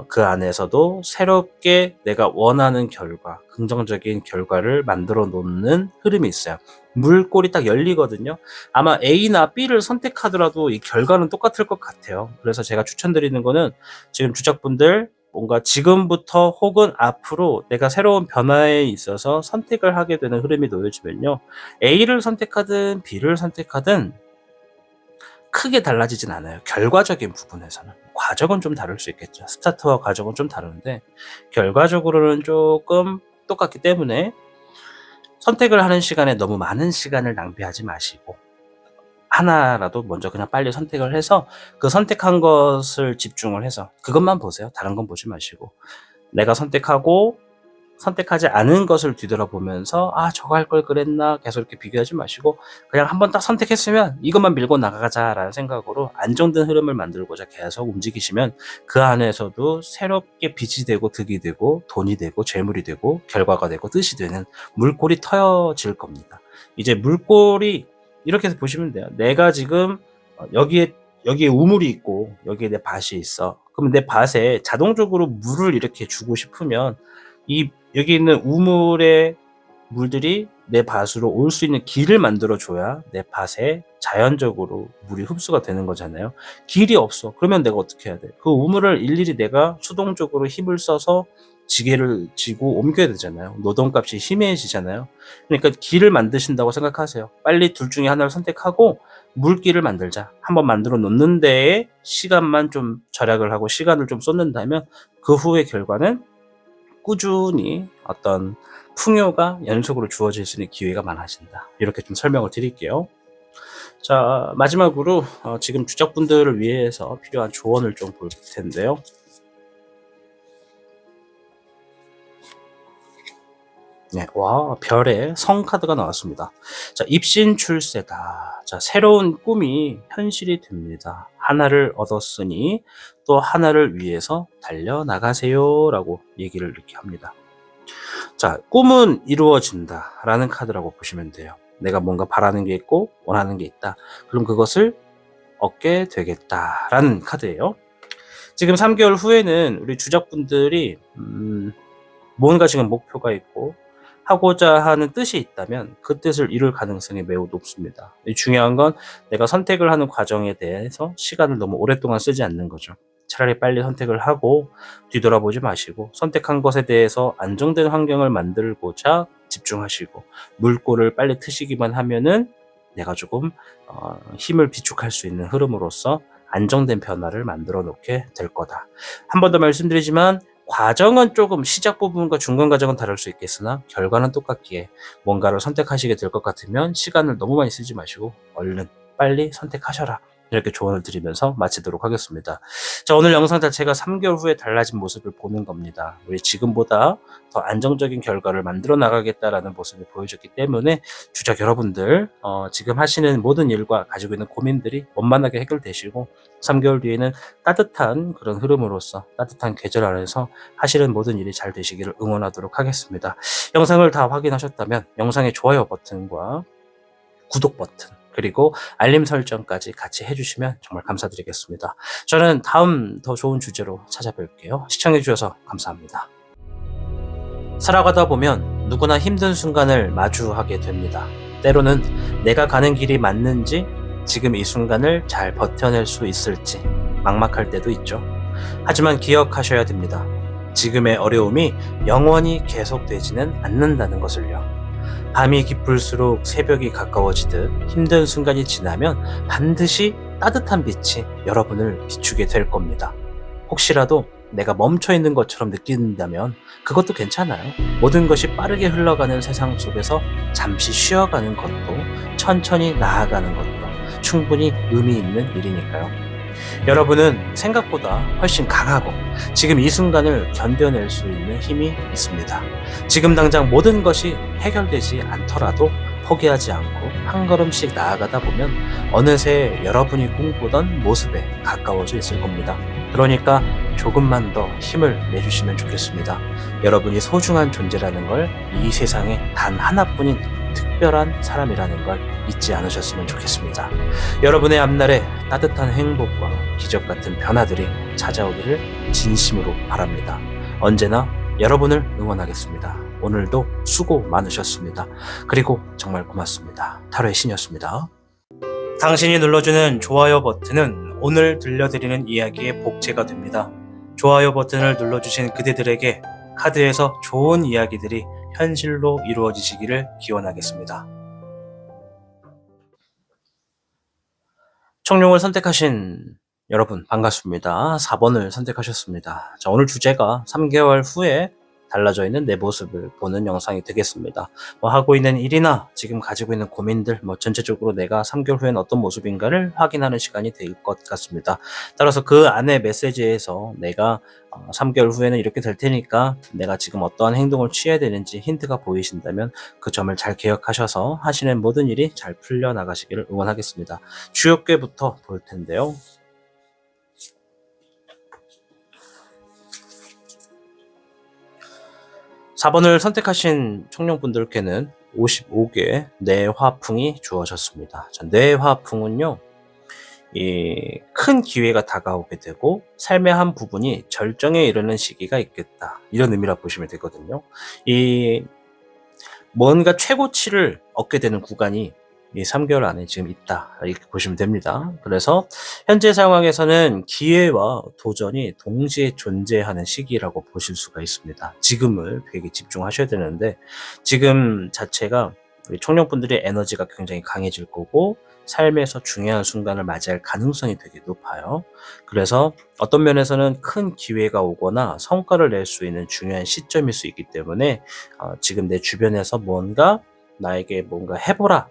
S1: 그 안에서도 새롭게 내가 원하는 결과, 긍정적인 결과를 만들어 놓는 흐름이 있어요. 물꼬리 딱 열리거든요. 아마 A나 B를 선택하더라도 이 결과는 똑같을 것 같아요. 그래서 제가 추천드리는 거는 지금 주작분들 뭔가 지금부터 혹은 앞으로 내가 새로운 변화에 있어서 선택을 하게 되는 흐름이 놓여지면요. A를 선택하든 B를 선택하든 크게 달라지진 않아요. 결과적인 부분에서는. 과정은 좀 다를 수 있겠죠. 스타트와 과정은 좀 다른데 결과적으로는 조금 똑같기 때문에 선택을 하는 시간에 너무 많은 시간을 낭비하지 마시고 하나라도 먼저 그냥 빨리 선택을 해서 그 선택한 것을 집중을 해서 그것만 보세요. 다른 건 보지 마시고 내가 선택하지 않은 것을 뒤돌아보면서 저거 할 걸 그랬나 계속 이렇게 비교하지 마시고 그냥 한번 딱 선택했으면 이것만 밀고 나가자라는 생각으로 안정된 흐름을 만들고자 계속 움직이시면 그 안에서도 새롭게 빚이 되고 득이 되고 돈이 되고 재물이 되고 결과가 되고 뜻이 되는 물꼬리 터질 겁니다. 이제 물꼬리 이렇게 해서 보시면 돼요. 내가 지금 여기에 우물이 있고 여기에 내 밭이 있어. 그럼 내 밭에 자동적으로 물을 이렇게 주고 싶으면 여기 있는 우물의 물들이 내 밭으로 올 수 있는 길을 만들어줘야 내 밭에 자연적으로 물이 흡수가 되는 거잖아요. 길이 없어. 그러면 내가 어떻게 해야 돼? 그 우물을 일일이 내가 수동적으로 힘을 써서 지게를 지고 옮겨야 되잖아요. 노동값이 희미해지잖아요. 그러니까 길을 만드신다고 생각하세요. 빨리 둘 중에 하나를 선택하고 물길을 만들자. 한번 만들어 놓는 데에 시간만 좀 절약을 하고 시간을 좀 쏟는다면 그 후의 결과는 꾸준히 어떤 풍요가 연속으로 주어질 수 있는 기회가 많아진다. 이렇게 좀 설명을 드릴게요. 자, 마지막으로 지금 주작분들을 위해서 필요한 조언을 좀 볼 텐데요. 네, 와, 별의 성 카드가 나왔습니다. 자, 입신출세다. 자, 새로운 꿈이 현실이 됩니다. 하나를 얻었으니 또 하나를 위해서 달려나가세요. 라고 얘기를 이렇게 합니다. 자, 꿈은 이루어진다. 라는 카드라고 보시면 돼요. 내가 뭔가 바라는 게 있고 원하는 게 있다. 그럼 그것을 얻게 되겠다. 라는 카드예요. 지금 3개월 후에는 우리 주작분들이 뭔가 지금 목표가 있고 하고자 하는 뜻이 있다면 그 뜻을 이룰 가능성이 매우 높습니다. 중요한 건 내가 선택을 하는 과정에 대해서 시간을 너무 오랫동안 쓰지 않는 거죠. 차라리 빨리 선택을 하고 뒤돌아보지 마시고 선택한 것에 대해서 안정된 환경을 만들고자 집중하시고 물꼬를 빨리 트시기만 하면은 내가 조금 힘을 비축할 수 있는 흐름으로서 안정된 변화를 만들어 놓게 될 거다. 한 번 더 말씀드리지만 과정은 조금 시작 부분과 중간 과정은 다를 수 있겠으나 결과는 똑같기에 뭔가를 선택하시게 될 것 같으면 시간을 너무 많이 쓰지 마시고 얼른 빨리 선택하셔라. 이렇게 조언을 드리면서 마치도록 하겠습니다. 자, 오늘 영상 자체가 3개월 후에 달라진 모습을 보는 겁니다. 우리 지금보다 더 안정적인 결과를 만들어 나가겠다라는 모습을 보여줬기 때문에 주작 여러분들 지금 하시는 모든 일과 가지고 있는 고민들이 원만하게 해결되시고 3개월 뒤에는 따뜻한 그런 흐름으로서 따뜻한 계절 안에서 하시는 모든 일이 잘 되시기를 응원하도록 하겠습니다. 영상을 다 확인하셨다면 영상의 좋아요 버튼과 구독 버튼 그리고 알림 설정까지 같이 해주시면 정말 감사드리겠습니다. 저는 다음 더 좋은 주제로 찾아뵐게요. 시청해주셔서 감사합니다. 살아가다 보면 누구나 힘든 순간을 마주하게 됩니다. 때로는 내가 가는 길이 맞는지 지금 이 순간을 잘 버텨낼 수 있을지 막막할 때도 있죠. 하지만 기억하셔야 됩니다. 지금의 어려움이 영원히 계속되지는 않는다는 것을요. 밤이 깊을수록 새벽이 가까워지듯 힘든 순간이 지나면 반드시 따뜻한 빛이 여러분을 비추게 될 겁니다. 혹시라도 내가 멈춰 있는 것처럼 느낀다면 그것도 괜찮아요. 모든 것이 빠르게 흘러가는 세상 속에서 잠시 쉬어가는 것도 천천히 나아가는 것도 충분히 의미 있는 일이니까요. 여러분은 생각보다 훨씬 강하고 지금 이 순간을 견뎌낼 수 있는 힘이 있습니다. 지금 당장 모든 것이 해결되지 않더라도 포기하지 않고 한 걸음씩 나아가다 보면 어느새 여러분이 꿈꾸던 모습에 가까워져 있을 겁니다. 그러니까 조금만 더 힘을 내주시면 좋겠습니다. 여러분이 소중한 존재라는 걸, 이 세상에 단 하나뿐인 특별한 사람이라는 걸 잊지 않으셨으면 좋겠습니다. 여러분의 앞날에 따뜻한 행복과 기적 같은 변화들이 찾아오기를 진심으로 바랍니다. 언제나 여러분을 응원하겠습니다. 오늘도 수고 많으셨습니다. 그리고 정말 고맙습니다. 타로의 신이었습니다. 당신이 눌러주는 좋아요 버튼은 오늘 들려드리는 이야기의 복제가 됩니다. 좋아요 버튼을 눌러주신 그대들에게 카드에서 좋은 이야기들이 현실로 이루어지시기를 기원하겠습니다. 청룡을 선택하신 여러분 반갑습니다. 4번을 선택하셨습니다. 자, 오늘 주제가 3개월 후에 달라져 있는 내 모습을 보는 영상이 되겠습니다. 하고 있는 일이나 지금 가지고 있는 고민들, 전체적으로 내가 3개월 후엔 어떤 모습인가를 확인하는 시간이 될 것 같습니다. 따라서 그 안에 메시지에서 내가 3개월 후에는 이렇게 될 테니까 내가 지금 어떠한 행동을 취해야 되는지 힌트가 보이신다면 그 점을 잘 기억하셔서 하시는 모든 일이 잘 풀려나가시기를 응원하겠습니다. 주역궤부터 볼 텐데요. 4번을 선택하신 청룡분들께는 55개 뇌화풍이 주어졌습니다. 뇌화풍은요, 이 큰 기회가 다가오게 되고 삶의 한 부분이 절정에 이르는 시기가 있겠다, 이런 의미라 보시면 되거든요. 이 뭔가 최고치를 얻게 되는 구간이 이 3개월 안에 지금 있다, 이렇게 보시면 됩니다. 그래서 현재 상황에서는 기회와 도전이 동시에 존재하는 시기라고 보실 수가 있습니다. 지금을 되게 집중하셔야 되는데, 지금 자체가 우리 청룡분들의 에너지가 굉장히 강해질 거고 삶에서 중요한 순간을 맞이할 가능성이 되게 높아요. 그래서 어떤 면에서는 큰 기회가 오거나 성과를 낼 수 있는 중요한 시점일 수 있기 때문에 지금 내 주변에서 뭔가 나에게 뭔가 해보라,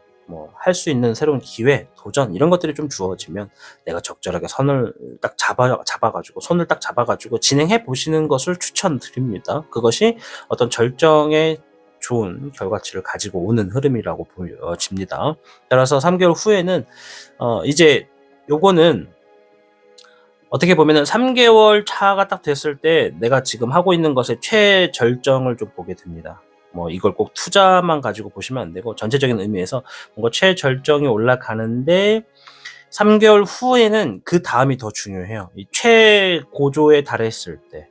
S1: 할 수 있는 새로운 기회, 도전, 이런 것들이 좀 주어지면 내가 적절하게 손을 딱 잡아가지고 진행해 보시는 것을 추천드립니다. 그것이 어떤 절정의 좋은 결과치를 가지고 오는 흐름이라고 보여집니다. 따라서 3개월 후에는 이제 요거는 어떻게 보면은 3개월 차가 딱 됐을 때 내가 지금 하고 있는 것의 최절정을 좀 보게 됩니다. 이걸 꼭 투자만 가지고 보시면 안 되고 전체적인 의미에서 뭔가 최절정이 올라가는데 3개월 후에는 그 다음이 더 중요해요. 이 최고조에 달했을 때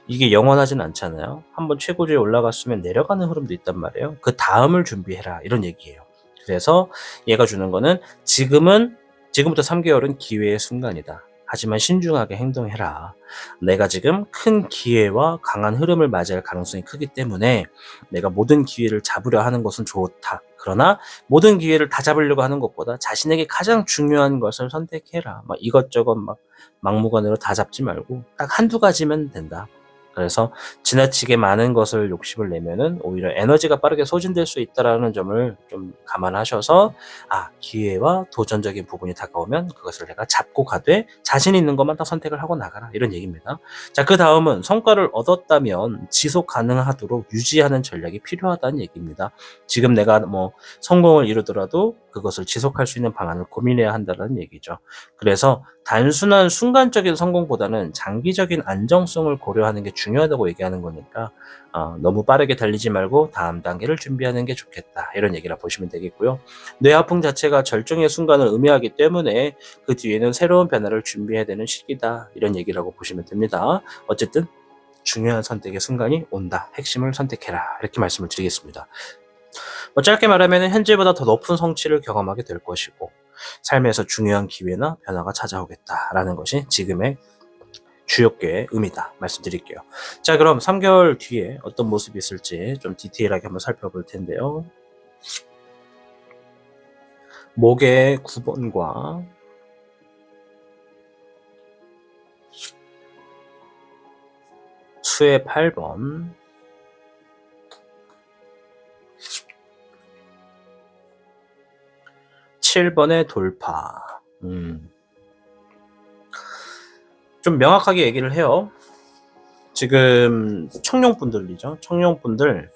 S1: 이게 영원하진 않잖아요. 한번 최고조에 올라갔으면 내려가는 흐름도 있단 말이에요. 그 다음을 준비해라, 이런 얘기예요. 그래서 얘가 주는 거는 지금부터 3개월은 기회의 순간이다. 하지만 신중하게 행동해라. 내가 지금 큰 기회와 강한 흐름을 맞이할 가능성이 크기 때문에 내가 모든 기회를 잡으려 하는 것은 좋다. 그러나 모든 기회를 다 잡으려고 하는 것보다 자신에게 가장 중요한 것을 선택해라. 이것저것 막무가내로 다 잡지 말고 딱 한두 가지면 된다. 그래서 지나치게 많은 것을 욕심을 내면은 오히려 에너지가 빠르게 소진될 수 있다라는 점을 좀 감안하셔서 기회와 도전적인 부분이 다가오면 그것을 내가 잡고 가되 자신 있는 것만 다 선택을 하고 나가라, 이런 얘기입니다. 자, 그 다음은 성과를 얻었다면 지속 가능하도록 유지하는 전략이 필요하다는 얘기입니다. 지금 내가 성공을 이루더라도 그것을 지속할 수 있는 방안을 고민해야 한다는 얘기죠. 그래서 단순한 순간적인 성공보다는 장기적인 안정성을 고려하는 게 중요하다고 얘기하는 거니까 너무 빠르게 달리지 말고 다음 단계를 준비하는 게 좋겠다, 이런 얘기라 보시면 되겠고요. 뇌하풍 자체가 절정의 순간을 의미하기 때문에 그 뒤에는 새로운 변화를 준비해야 되는 시기다, 이런 얘기라고 보시면 됩니다. 어쨌든 중요한 선택의 순간이 온다. 핵심을 선택해라, 이렇게 말씀을 드리겠습니다. 짧게 말하면 현재보다 더 높은 성취를 경험하게 될 것이고 삶에서 중요한 기회나 변화가 찾아오겠다라는 것이 지금의 주역계의 의미다, 말씀드릴게요. 자, 그럼 3개월 뒤에 어떤 모습이 있을지 좀 디테일하게 한번 살펴볼 텐데요. 목의 9번과 수의 8번, 7번의 돌파. 좀 명확하게 얘기를 해요. 지금 청룡분들이죠. 청룡분들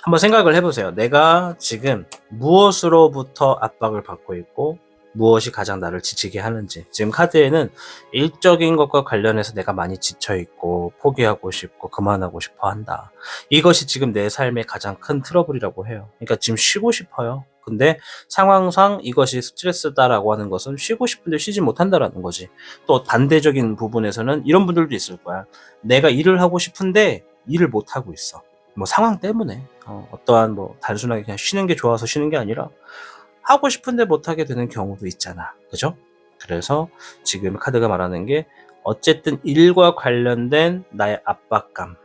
S1: 한번 생각을 해보세요. 내가 지금 무엇으로부터 압박을 받고 있고 무엇이 가장 나를 지치게 하는지. 지금 카드에는 일적인 것과 관련해서 내가 많이 지쳐있고 포기하고 싶고 그만하고 싶어 한다. 이것이 지금 내 삶의 가장 큰 트러블이라고 해요. 그러니까 지금 쉬고 싶어요. 근데 상황상 이것이 스트레스다라고 하는 것은 쉬고 싶은데 쉬지 못한다라는 거지. 또 반대적인 부분에서는 이런 분들도 있을 거야. 내가 일을 하고 싶은데 일을 못하고 있어. 뭐 상황 때문에 어떠한 뭐 단순하게 그냥 쉬는 게 좋아서 쉬는 게 아니라 하고 싶은데 못하게 되는 경우도 있잖아. 그죠? 그래서 지금 카드가 말하는 게 어쨌든 일과 관련된 나의 압박감,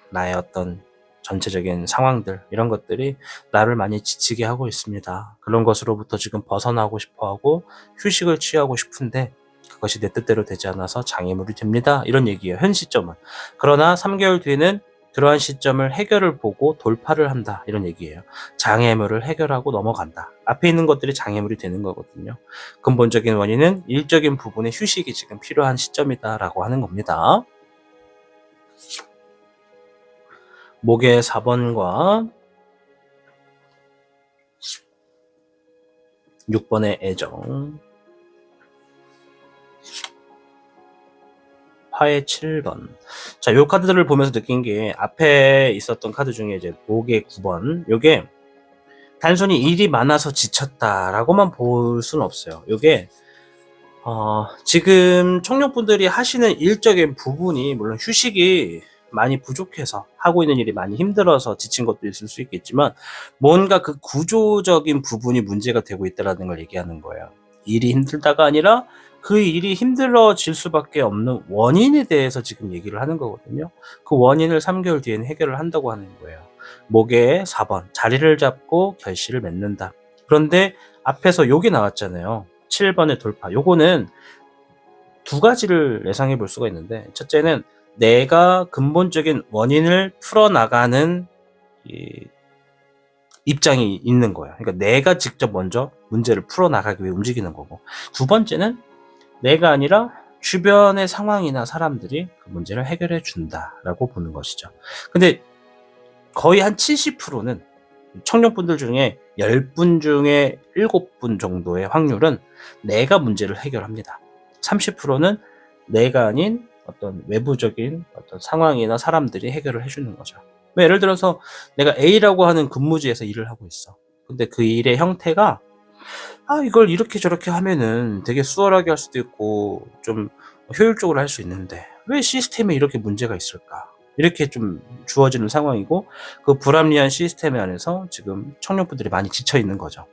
S1: 나의 어떤 전체적인 상황들 이런 것들이 나를 많이 지치게 하고 있습니다. 그런 것으로부터 지금 벗어나고 싶어하고 휴식을 취하고 싶은데 그것이 내 뜻대로 되지 않아서 장애물이 됩니다. 이런 얘기예요. 현 시점은. 그러나 3개월 뒤에는 그러한 시점을 해결을 보고 돌파를 한다. 이런 얘기예요. 장애물을 해결하고 넘어간다. 앞에 있는 것들이 장애물이 되는 거거든요. 근본적인 원인은 일적인 부분의 휴식이 지금 필요한 시점이다라고 하는 겁니다. 목의 4번과 6번의 애정, 화의 7번. 자, 요 카드들을 보면서 느낀 게 앞에 있었던 카드 중에 이제 목의 9번. 요게 단순히 일이 많아서 지쳤다라고만 볼 수는 없어요. 요게 지금 청년분들이 하시는 일적인 부분이 물론 휴식이 많이 부족해서 하고 있는 일이 많이 힘들어서 지친 것도 있을 수 있겠지만 뭔가 그 구조적인 부분이 문제가 되고 있다는 걸 얘기하는 거예요. 일이 힘들다가 아니라 그 일이 힘들어질 수밖에 없는 원인에 대해서 지금 얘기를 하는 거거든요. 그 원인을 3개월 뒤에는 해결을 한다고 하는 거예요. 목의 4번 자리를 잡고 결실을 맺는다. 그런데 앞에서 욕이 나왔잖아요. 7번의 돌파. 요거는 두 가지를 예상해 볼 수가 있는데 첫째는 내가 근본적인 원인을 풀어나가는 입장이 있는 거예요. 그러니까 내가 직접 먼저 문제를 풀어나가기 위해 움직이는 거고 두 번째는 내가 아니라 주변의 상황이나 사람들이 그 문제를 해결해 준다라고 보는 것이죠. 근데 거의 한 70%는 청년분들 중에 10분 중에 7분 정도의 확률은 내가 문제를 해결합니다. 30%는 내가 아닌 어떤 외부적인 어떤 상황이나 사람들이 해결을 해주는 거죠. 예를 들어서 내가 A라고 하는 근무지에서 일을 하고 있어. 근데 그 일의 형태가 이걸 이렇게 저렇게 하면은 되게 수월하게 할 수도 있고 좀 효율적으로 할 수 있는데 왜 시스템에 이렇게 문제가 있을까? 이렇게 좀 주어지는 상황이고 그 불합리한 시스템 안에서 지금 청년분들이 많이 지쳐 있는 거죠.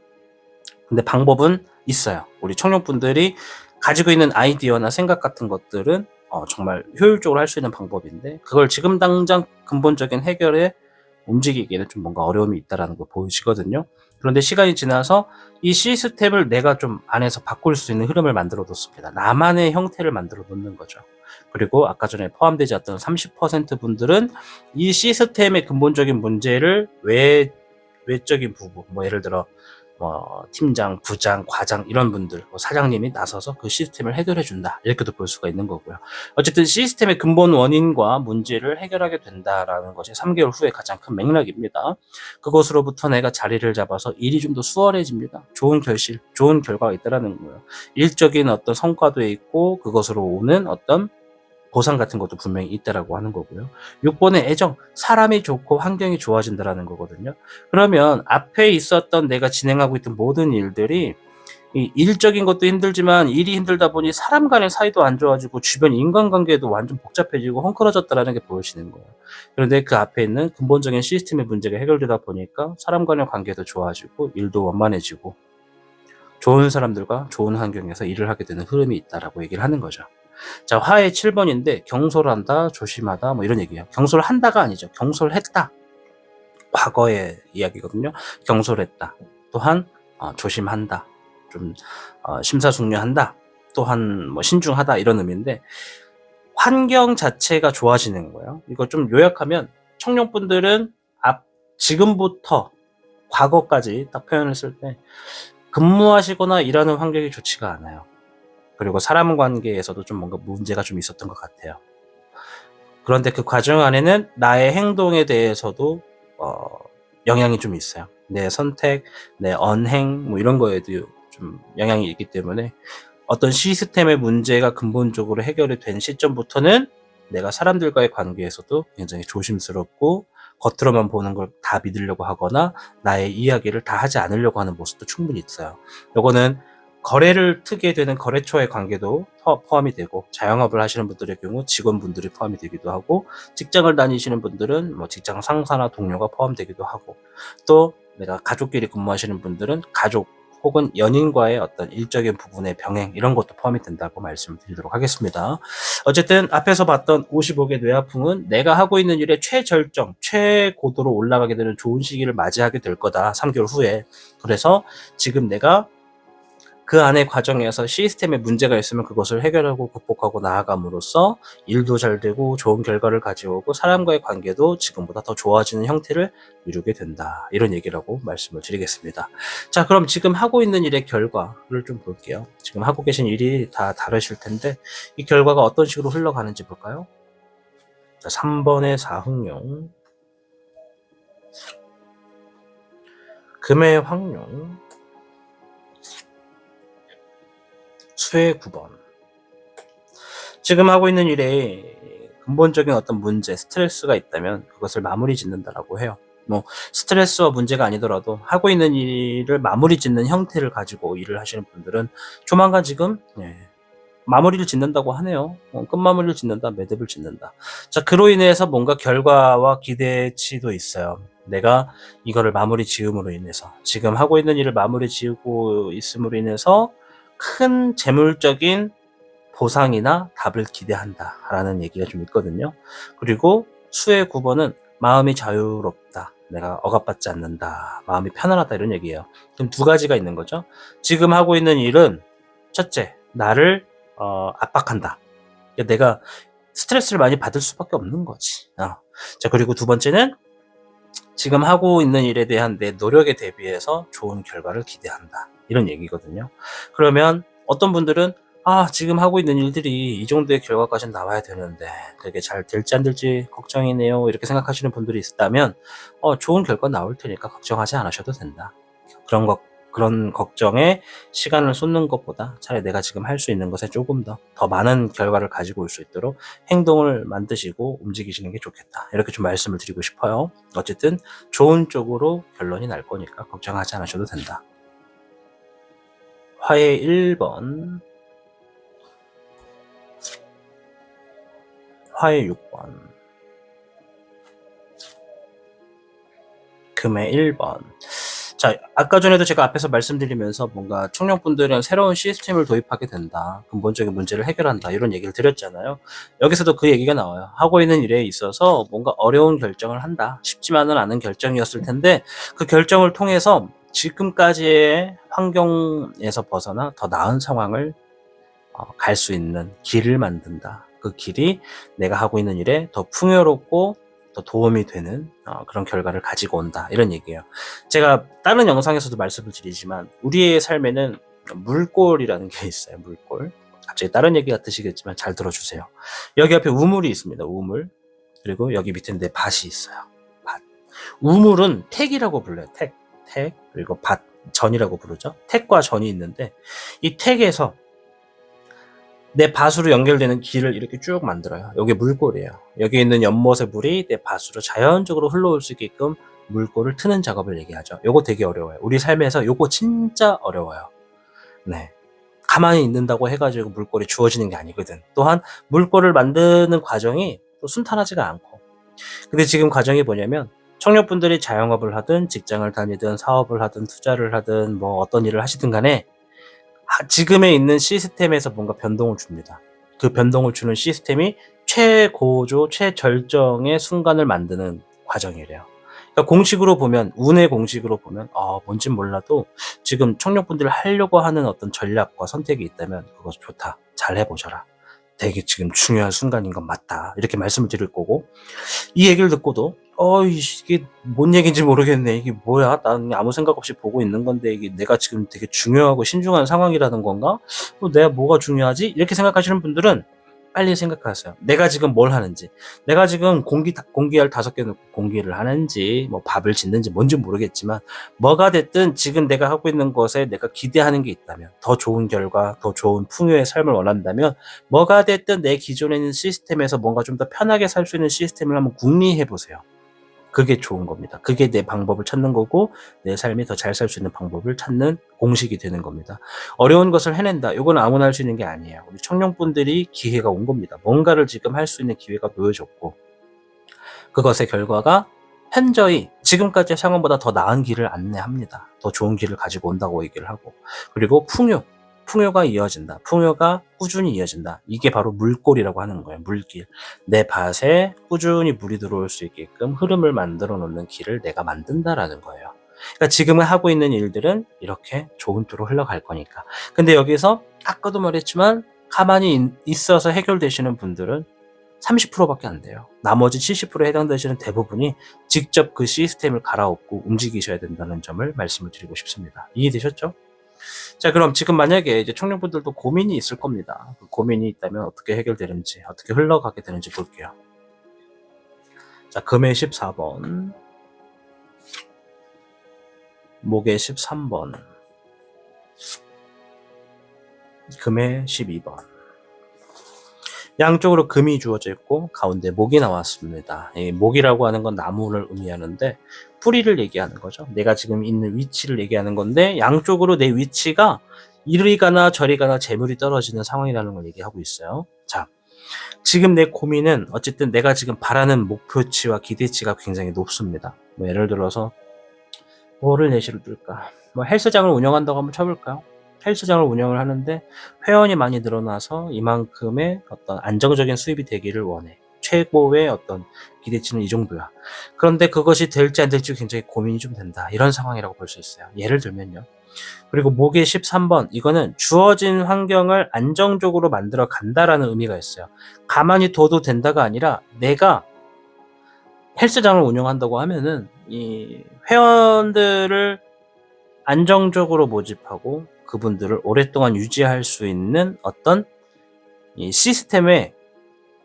S1: 근데 방법은 있어요. 우리 청년분들이 가지고 있는 아이디어나 생각 같은 것들은 정말 효율적으로 할 수 있는 방법인데 그걸 지금 당장 근본적인 해결에 움직이기에는 좀 뭔가 어려움이 있다라는 거 보이시거든요. 그런데 시간이 지나서 이 시스템을 내가 좀 안에서 바꿀 수 있는 흐름을 만들어 뒀습니다. 나만의 형태를 만들어 놓는 거죠. 그리고 아까 전에 포함되지 않던 30% 분들은 이 시스템의 근본적인 문제를 외적인 부분, 뭐 예를 들어 팀장, 부장, 과장 이런 분들, 사장님이 나서서 그 시스템을 해결해 준다. 이렇게도 볼 수가 있는 거고요. 어쨌든 시스템의 근본 원인과 문제를 해결하게 된다라는 것이 3개월 후에 가장 큰 맥락입니다. 그것으로부터 내가 자리를 잡아서 일이 좀 더 수월해집니다. 좋은 결실, 좋은 결과가 있다라는 거예요. 일적인 어떤 성과도 있고 그것으로 오는 어떤 보상 같은 것도 분명히 있다라고 하는 거고요. 6번의 애정, 사람이 좋고 환경이 좋아진다라는 거거든요. 그러면 앞에 있었던 내가 진행하고 있던 모든 일들이 이 일적인 것도 힘들지만 일이 힘들다 보니 사람 간의 사이도 안 좋아지고 주변 인간관계도 완전 복잡해지고 헝클어졌다라는 게 보여지는 거예요. 그런데 그 앞에 있는 근본적인 시스템의 문제가 해결되다 보니까 사람 간의 관계도 좋아지고 일도 원만해지고 좋은 사람들과 좋은 환경에서 일을 하게 되는 흐름이 있다라고 얘기를 하는 거죠. 자, 화의 7번인데 경솔한다, 조심하다 뭐 이런 얘기예요. 경솔한다가 아니죠. 경솔했다. 과거의 이야기거든요. 경솔했다. 또한 조심한다. 좀 심사숙녀한다. 또한 뭐 신중하다 이런 의미인데 환경 자체가 좋아지는 거예요. 이거 좀 요약하면 청년분들은 지금부터 과거까지 딱 표현했을 때 근무하시거나 일하는 환경이 좋지가 않아요. 그리고 사람 관계에서도 좀 뭔가 문제가 좀 있었던 것 같아요. 그런데 그 과정 안에는 나의 행동에 대해서도 영향이 좀 있어요. 내 선택, 내 언행 뭐 이런 거에도 좀 영향이 있기 때문에 어떤 시스템의 문제가 근본적으로 해결이 된 시점부터는 내가 사람들과의 관계에서도 굉장히 조심스럽고 겉으로만 보는 걸 다 믿으려고 하거나 나의 이야기를 다 하지 않으려고 하는 모습도 충분히 있어요. 요거는 거래를 트게 되는 거래처의 관계도 포함이 되고, 자영업을 하시는 분들의 경우 직원분들이 포함이 되기도 하고, 직장을 다니시는 분들은 뭐 직장 상사나 동료가 포함되기도 하고, 또 내가 가족끼리 근무하시는 분들은 가족 혹은 연인과의 어떤 일적인 부분의 병행, 이런 것도 포함이 된다고 말씀을 드리도록 하겠습니다. 어쨌든 앞에서 봤던 55개 뇌아풍은 내가 하고 있는 일의 최절정, 최고도로 올라가게 되는 좋은 시기를 맞이하게 될 거다, 3개월 후에. 그래서 지금 내가 그 안의 과정에서 시스템에 문제가 있으면 그것을 해결하고 극복하고 나아감으로써 일도 잘 되고 좋은 결과를 가져오고 사람과의 관계도 지금보다 더 좋아지는 형태를 이루게 된다, 이런 얘기라고 말씀을 드리겠습니다. 자, 그럼 지금 하고 있는 일의 결과를 좀 볼게요. 지금 하고 계신 일이 다 다르실 텐데 이 결과가 어떤 식으로 흘러가는지 볼까요? 자, 3번의 사흥용, 금의 황용, 수의 9번. 지금 하고 있는 일에 근본적인 어떤 문제, 스트레스가 있다면 그것을 마무리 짓는다라고 해요. 뭐 스트레스와 문제가 아니더라도 하고 있는 일을 마무리 짓는 형태를 가지고 일을 하시는 분들은 조만간 지금 마무리를 짓는다고 하네요. 끝마무리를 짓는다, 매듭을 짓는다. 자, 그로 인해서 뭔가 결과와 기대치도 있어요. 내가 이거를 마무리 지음으로 인해서, 지금 하고 있는 일을 마무리 지우고 있음으로 인해서 큰 재물적인 보상이나 답을 기대한다라는 얘기가 좀 있거든요. 그리고 수의 9번은 마음이 자유롭다, 내가 억압받지 않는다, 마음이 편안하다, 이런 얘기예요. 그럼 두 가지가 있는 거죠. 지금 하고 있는 일은 첫째, 나를 압박한다. 내가 스트레스를 많이 받을 수밖에 없는 거지. 자, 그리고 두 번째는 지금 하고 있는 일에 대한 내 노력에 대비해서 좋은 결과를 기대한다, 이런 얘기거든요. 그러면 어떤 분들은 지금 하고 있는 일들이 이 정도의 결과까지는 나와야 되는데 그게 잘 될지 안 될지 걱정이네요, 이렇게 생각하시는 분들이 있다면 좋은 결과 나올 테니까 걱정하지 않으셔도 된다. 그런 걱정에 시간을 쏟는 것보다 차라리 내가 지금 할 수 있는 것에 조금 더 많은 결과를 가지고 올 수 있도록 행동을 만드시고 움직이시는 게 좋겠다, 이렇게 좀 말씀을 드리고 싶어요. 어쨌든 좋은 쪽으로 결론이 날 거니까 걱정하지 않으셔도 된다. 화의 1번, 화의 6번, 금의 1번. 자, 아까 전에도 제가 앞에서 말씀드리면서 뭔가 청년분들은 새로운 시스템을 도입하게 된다, 근본적인 문제를 해결한다, 이런 얘기를 드렸잖아요. 여기서도 그 얘기가 나와요. 하고 있는 일에 있어서 뭔가 어려운 결정을 한다, 쉽지만은 않은 결정이었을 텐데 그 결정을 통해서 지금까지의 환경에서 벗어나 더 나은 상황을 갈 수 있는 길을 만든다. 그 길이 내가 하고 있는 일에 더 풍요롭고 더 도움이 되는 그런 결과를 가지고 온다, 이런 얘기예요. 제가 다른 영상에서도 말씀을 드리지만 우리의 삶에는 물골이라는 게 있어요. 물골. 갑자기 다른 얘기 같으시겠지만 잘 들어주세요. 여기 앞에 우물이 있습니다. 우물. 그리고 여기 밑에 내 밭이 있어요. 밭. 우물은 택이라고 불러요. 택. 그리고 밭. 전이라고 부르죠. 택과 전이 있는데 이 택에서 내 밭으로 연결되는 길을 이렇게 쭉 만들어요. 여기 물골이에요. 여기 있는 연못의 물이 내 밭으로 자연적으로 흘러올 수 있게끔 물골을 트는 작업을 얘기하죠. 요거 되게 어려워요. 우리 삶에서 요거 진짜 어려워요. 네. 가만히 있는다고 해가지고 물골이 주어지는 게 아니거든. 또한 물골을 만드는 과정이 또 순탄하지가 않고. 근데 지금 과정이 뭐냐면 청년분들이 자영업을 하든 직장을 다니든 사업을 하든 투자를 하든 뭐 어떤 일을 하시든 간에 지금에 있는 시스템에서 뭔가 변동을 줍니다. 그 변동을 주는 시스템이 최고조, 최절정의 순간을 만드는 과정이래요. 그러니까 공식으로 보면, 운의 공식으로 보면, 뭔진 몰라도 지금 청년분들이 하려고 하는 어떤 전략과 선택이 있다면 그것 좋다, 잘 해보셔라, 되게 지금 중요한 순간인 건 맞다, 이렇게 말씀을 드릴 거고, 이 얘기를 듣고도 이게 뭔 얘기인지 모르겠네, 이게 뭐야, 난 아무 생각 없이 보고 있는 건데 이게 내가 지금 되게 중요하고 신중한 상황이라는 건가? 내가 뭐가 중요하지? 이렇게 생각하시는 분들은 빨리 생각하세요. 내가 지금 뭘 하는지. 내가 지금 공기알 5개 넣고 공기를 하는지, 뭐 밥을 짓는지 뭔지 모르겠지만, 뭐가 됐든 지금 내가 하고 있는 것에 내가 기대하는 게 있다면, 더 좋은 결과, 더 좋은 풍요의 삶을 원한다면, 뭐가 됐든 내 기존에 있는 시스템에서 뭔가 좀 더 편하게 살 수 있는 시스템을 한번 궁리해 보세요. 그게 좋은 겁니다. 그게 내 방법을 찾는 거고, 내 삶이 더 잘 살 수 있는 방법을 찾는 공식이 되는 겁니다. 어려운 것을 해낸다. 이건 아무나 할 수 있는 게 아니에요. 우리 청년분들이 기회가 온 겁니다. 뭔가를 지금 할 수 있는 기회가 놓여졌고, 그것의 결과가 현저히 지금까지의 상황보다 더 나은 길을 안내합니다. 더 좋은 길을 가지고 온다고 얘기를 하고, 그리고 풍요가 이어진다. 풍요가 꾸준히 이어진다. 이게 바로 물골이라고 하는 거예요. 물길. 내 밭에 꾸준히 물이 들어올 수 있게끔 흐름을 만들어 놓는 길을 내가 만든다라는 거예요. 그러니까 지금 하고 있는 일들은 이렇게 좋은 쪽으로 흘러갈 거니까. 근데 여기서 아까도 말했지만 가만히 있어서 해결되시는 분들은 30%밖에 안 돼요. 나머지 70%에 해당되시는 대부분이 직접 그 시스템을 갈아엎고 움직이셔야 된다는 점을 말씀을 드리고 싶습니다. 이해되셨죠? 자, 그럼 지금 만약에 이제 청년분들도 고민이 있을 겁니다. 그 고민이 있다면 어떻게 해결되는지, 어떻게 흘러가게 되는지 볼게요. 자, 금의 14번, 목의 13번, 금의 12번. 양쪽으로 금이 주어져 있고 가운데 목이 나왔습니다. 이 목이라고 하는 건 나무를 의미하는데 뿌리를 얘기하는 거죠. 내가 지금 있는 위치를 얘기하는 건데 양쪽으로 내 위치가 이리 가나 저리 가나 재물이 떨어지는 상황이라는 걸 얘기하고 있어요. 자, 지금 내 고민은 어쨌든 내가 지금 바라는 목표치와 기대치가 굉장히 높습니다. 뭐 예를 들어서 뭐를 예시로 들까? 뭐 헬스장을 운영한다고 한번 쳐볼까요? 헬스장을 운영을 하는데 회원이 많이 늘어나서 이만큼의 어떤 안정적인 수입이 되기를 원해. 최고의 어떤 기대치는 이 정도야. 그런데 그것이 될지 안 될지 굉장히 고민이 좀 된다. 이런 상황이라고 볼 수 있어요. 예를 들면요. 그리고 목의 13번, 이거는 주어진 환경을 안정적으로 만들어 간다라는 의미가 있어요. 가만히 둬도 된다가 아니라 내가 헬스장을 운영한다고 하면은 이 회원들을 안정적으로 모집하고 그분들을 오랫동안 유지할 수 있는 어떤 이 시스템의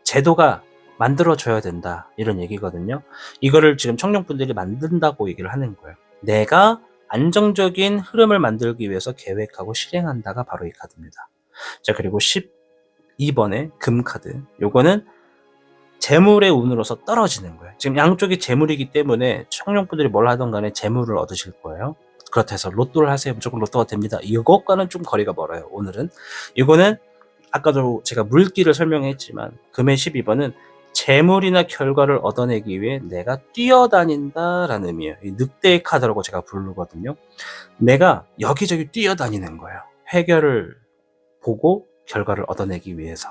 S1: 제도가 만들어져야 된다. 이런 얘기거든요. 이거를 지금 청년분들이 만든다고 얘기를 하는 거예요. 내가 안정적인 흐름을 만들기 위해서 계획하고 실행한다가 바로 이 카드입니다. 자, 그리고 12번의 금카드. 요거는 재물의 운으로서 떨어지는 거예요. 지금 양쪽이 재물이기 때문에 청년분들이 뭘 하든 간에 재물을 얻으실 거예요. 그렇다 해서 로또를 하세요. 무조건 로또가 됩니다. 이것과는 좀 거리가 멀어요. 오늘은. 이거는 아까도 제가 물기를 설명했지만 금의 12번은 재물이나 결과를 얻어내기 위해 내가 뛰어다닌다라는 의미예요. 이 늑대의 카드라고 제가 부르거든요. 내가 여기저기 뛰어다니는 거예요. 해결을 보고 결과를 얻어내기 위해서.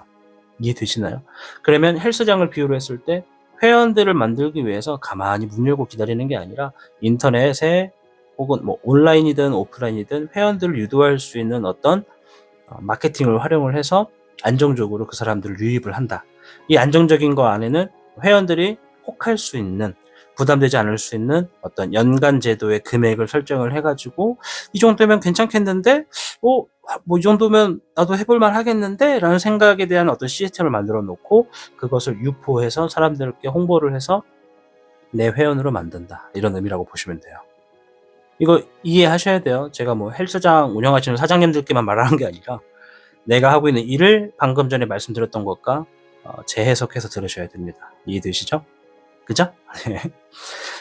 S1: 이해되시나요? 그러면 헬스장을 비유로 했을 때 회원들을 만들기 위해서 가만히 문 열고 기다리는 게 아니라 인터넷에 혹은 뭐 온라인이든 오프라인이든 회원들을 유도할 수 있는 어떤 마케팅을 활용을 해서 안정적으로 그 사람들을 유입을 한다. 이 안정적인 거 안에는 회원들이 혹할 수 있는, 부담되지 않을 수 있는 어떤 연간 제도의 금액을 설정을 해가지고 이 정도면 괜찮겠는데 뭐 이 정도면 나도 해볼만 하겠는데 라는 생각에 대한 어떤 시스템을 만들어 놓고 그것을 유포해서 사람들께 홍보를 해서 내 회원으로 만든다. 이런 의미라고 보시면 돼요. 이거 이해하셔야 돼요. 제가 뭐 헬스장 운영하시는 사장님들께만 말하는 게 아니라 내가 하고 있는 일을 방금 전에 말씀드렸던 것과 재해석해서 들으셔야 됩니다. 이해되시죠? 그죠?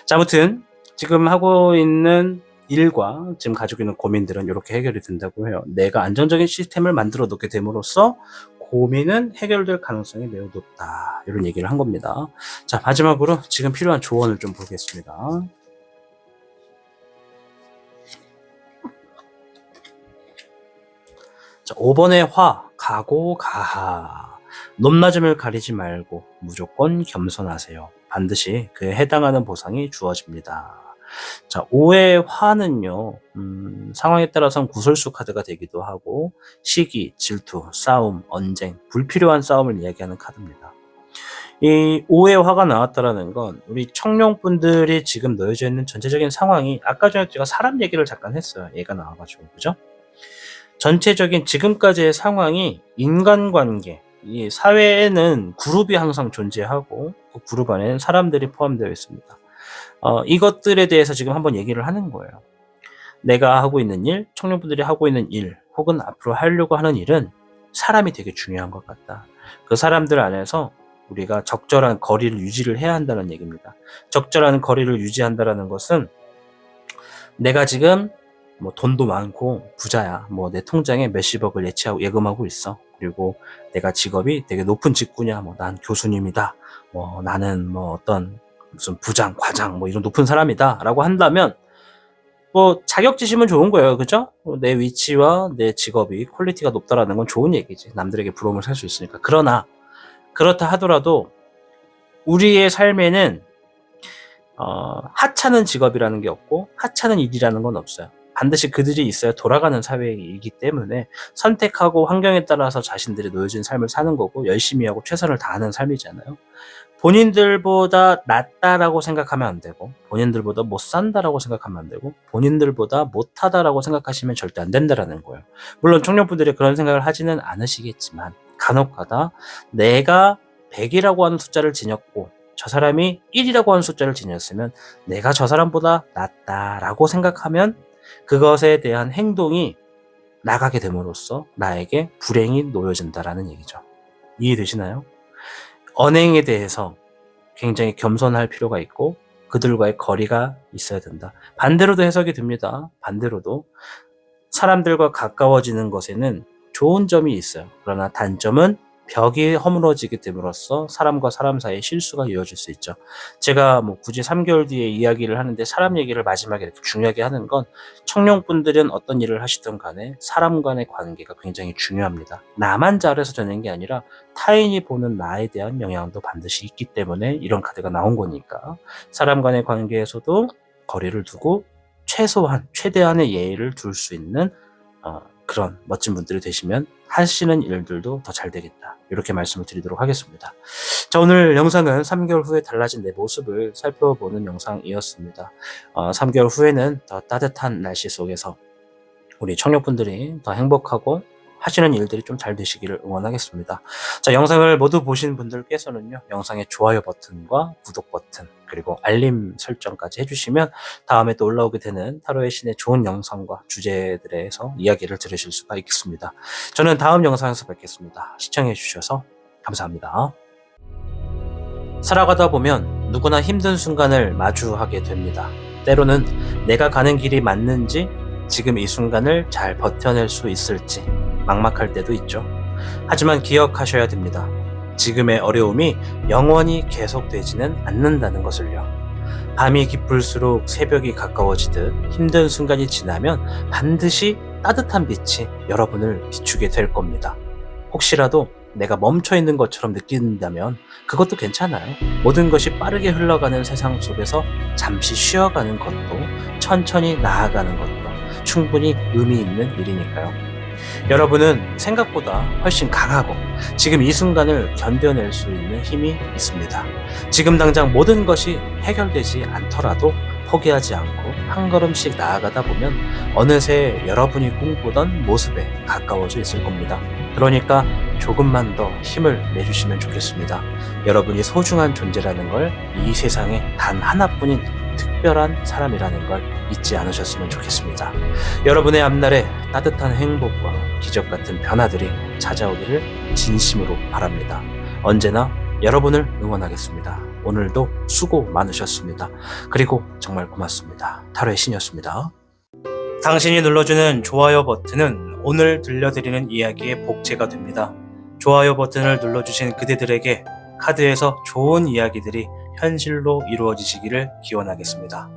S1: 자, 아무튼 지금 하고 있는 일과 지금 가지고 있는 고민들은 이렇게 해결이 된다고 해요. 내가 안정적인 시스템을 만들어 놓게 됨으로써 고민은 해결될 가능성이 매우 높다. 이런 얘기를 한 겁니다. 자, 마지막으로 지금 필요한 조언을 좀 보겠습니다. 자, 5번의 화, 가고 가하. 높낮음을 가리지 말고 무조건 겸손하세요. 반드시 그에 해당하는 보상이 주어집니다. 자, 5의 화는요, 상황에 따라서는 구설수 카드가 되기도 하고, 시기, 질투, 싸움, 언쟁, 불필요한 싸움을 이야기하는 카드입니다. 이 5의 화가 나왔다라는 건 우리 청룡분들이 지금 놓여져 있는 전체적인 상황이 아까 전에 제가 사람 얘기를 잠깐 했어요. 얘가 나와가지고, 그죠? 전체적인 지금까지의 상황이 인간관계, 이 사회에는 그룹이 항상 존재하고 그 그룹 안에는 사람들이 포함되어 있습니다. 이것들에 대해서 지금 한번 얘기를 하는 거예요. 내가 하고 있는 일, 청년분들이 하고 있는 일, 혹은 앞으로 하려고 하는 일은 사람이 되게 중요한 것 같다. 그 사람들 안에서 우리가 적절한 거리를 유지를 해야 한다는 얘기입니다. 적절한 거리를 유지한다는 것은 내가 지금 뭐 돈도 많고 부자야. 뭐 내 통장에 몇십억을 예금하고 있어. 그리고 내가 직업이 되게 높은 직군이야. 뭐 난 교수님이다. 뭐 나는 뭐 어떤 무슨 부장, 과장 뭐 이런 높은 사람이다. 라고 한다면 뭐 자격지심은 좋은 거예요. 그죠? 내 위치와 내 직업이 퀄리티가 높다라는 건 좋은 얘기지. 남들에게 부러움을 살 수 있으니까. 그러나 그렇다 하더라도 우리의 삶에는 하찮은 직업이라는 게 없고 하찮은 일이라는 건 없어요. 반드시 그들이 있어야 돌아가는 사회이기 때문에 선택하고 환경에 따라서 자신들이 놓여진 삶을 사는 거고 열심히 하고 최선을 다하는 삶이잖아요. 본인들보다 낫다라고 생각하면 안 되고 본인들보다 못 산다라고 생각하면 안 되고 본인들보다 못하다라고 생각하시면 절대 안 된다라는 거예요. 물론 청년분들이 그런 생각을 하지는 않으시겠지만 간혹가다 내가 100이라고 하는 숫자를 지녔고 저 사람이 1이라고 하는 숫자를 지녔으면 내가 저 사람보다 낫다라고 생각하면 그것에 대한 행동이 나가게 됨으로써 나에게 불행이 놓여진다라는 얘기죠. 이해되시나요? 언행에 대해서 굉장히 겸손할 필요가 있고 그들과의 거리가 있어야 된다. 반대로도 해석이 됩니다. 반대로도 사람들과 가까워지는 것에는 좋은 점이 있어요. 그러나 단점은 벽이 허물어지게 됨으로써 사람과 사람 사이에 실수가 이어질 수 있죠. 제가 뭐 굳이 3개월 뒤에 이야기를 하는데 사람 얘기를 마지막에 이렇게 중요하게 하는 건 청년분들은 어떤 일을 하시든 간에 사람 간의 관계가 굉장히 중요합니다. 나만 잘해서 되는 게 아니라 타인이 보는 나에 대한 영향도 반드시 있기 때문에 이런 카드가 나온 거니까 사람 간의 관계에서도 거리를 두고 최대한의 예의를 둘 수 있는 그런 멋진 분들이 되시면 하시는 일들도 더 잘 되겠다. 이렇게 말씀을 드리도록 하겠습니다. 자, 오늘 영상은 3개월 후에 달라진 내 모습을 살펴보는 영상이었습니다. 3개월 후에는 더 따뜻한 날씨 속에서 우리 청년분들이 더 행복하고 하시는 일들이 좀 잘 되시기를 응원하겠습니다. 자, 영상을 모두 보신 분들께서는요, 영상의 좋아요 버튼과 구독 버튼, 그리고 알림 설정까지 해주시면 다음에 또 올라오게 되는 타로의 신의 좋은 영상과 주제들에서 이야기를 들으실 수가 있습니다. 저는 다음 영상에서 뵙겠습니다. 시청해주셔서 감사합니다. 살아가다 보면 누구나 힘든 순간을 마주하게 됩니다. 때로는 내가 가는 길이 맞는지, 지금 이 순간을 잘 버텨낼 수 있을지 막막할 때도 있죠. 하지만 기억하셔야 됩니다. 지금의 어려움이 영원히 계속되지는 않는다는 것을요. 밤이 깊을수록 새벽이 가까워지듯 힘든 순간이 지나면 반드시 따뜻한 빛이 여러분을 비추게 될 겁니다. 혹시라도 내가 멈춰있는 것처럼 느낀다면 그것도 괜찮아요. 모든 것이 빠르게 흘러가는 세상 속에서 잠시 쉬어가는 것도 천천히 나아가는 것도 충분히 의미 있는 일이니까요. 여러분은 생각보다 훨씬 강하고 지금 이 순간을 견뎌낼 수 있는 힘이 있습니다. 지금 당장 모든 것이 해결되지 않더라도 포기하지 않고 한 걸음씩 나아가다 보면 어느새 여러분이 꿈꾸던 모습에 가까워져 있을 겁니다. 그러니까 조금만 더 힘을 내주시면 좋겠습니다. 여러분이 소중한 존재라는 걸 이 세상에 단 하나뿐인 특별한 사람이라는 걸 잊지 않으셨으면 좋겠습니다. 여러분의 앞날에 따뜻한 행복과 기적 같은 변화들이 찾아오기를 진심으로 바랍니다. 언제나 여러분을 응원하겠습니다. 오늘도 수고 많으셨습니다. 그리고 정말 고맙습니다. 타로의 신이었습니다. 당신이 눌러주는 좋아요 버튼은 오늘 들려드리는 이야기의 복제가 됩니다. 좋아요 버튼을 눌러주신 그대들에게 카드에서 좋은 이야기들이 현실로 이루어지시기를 기원하겠습니다.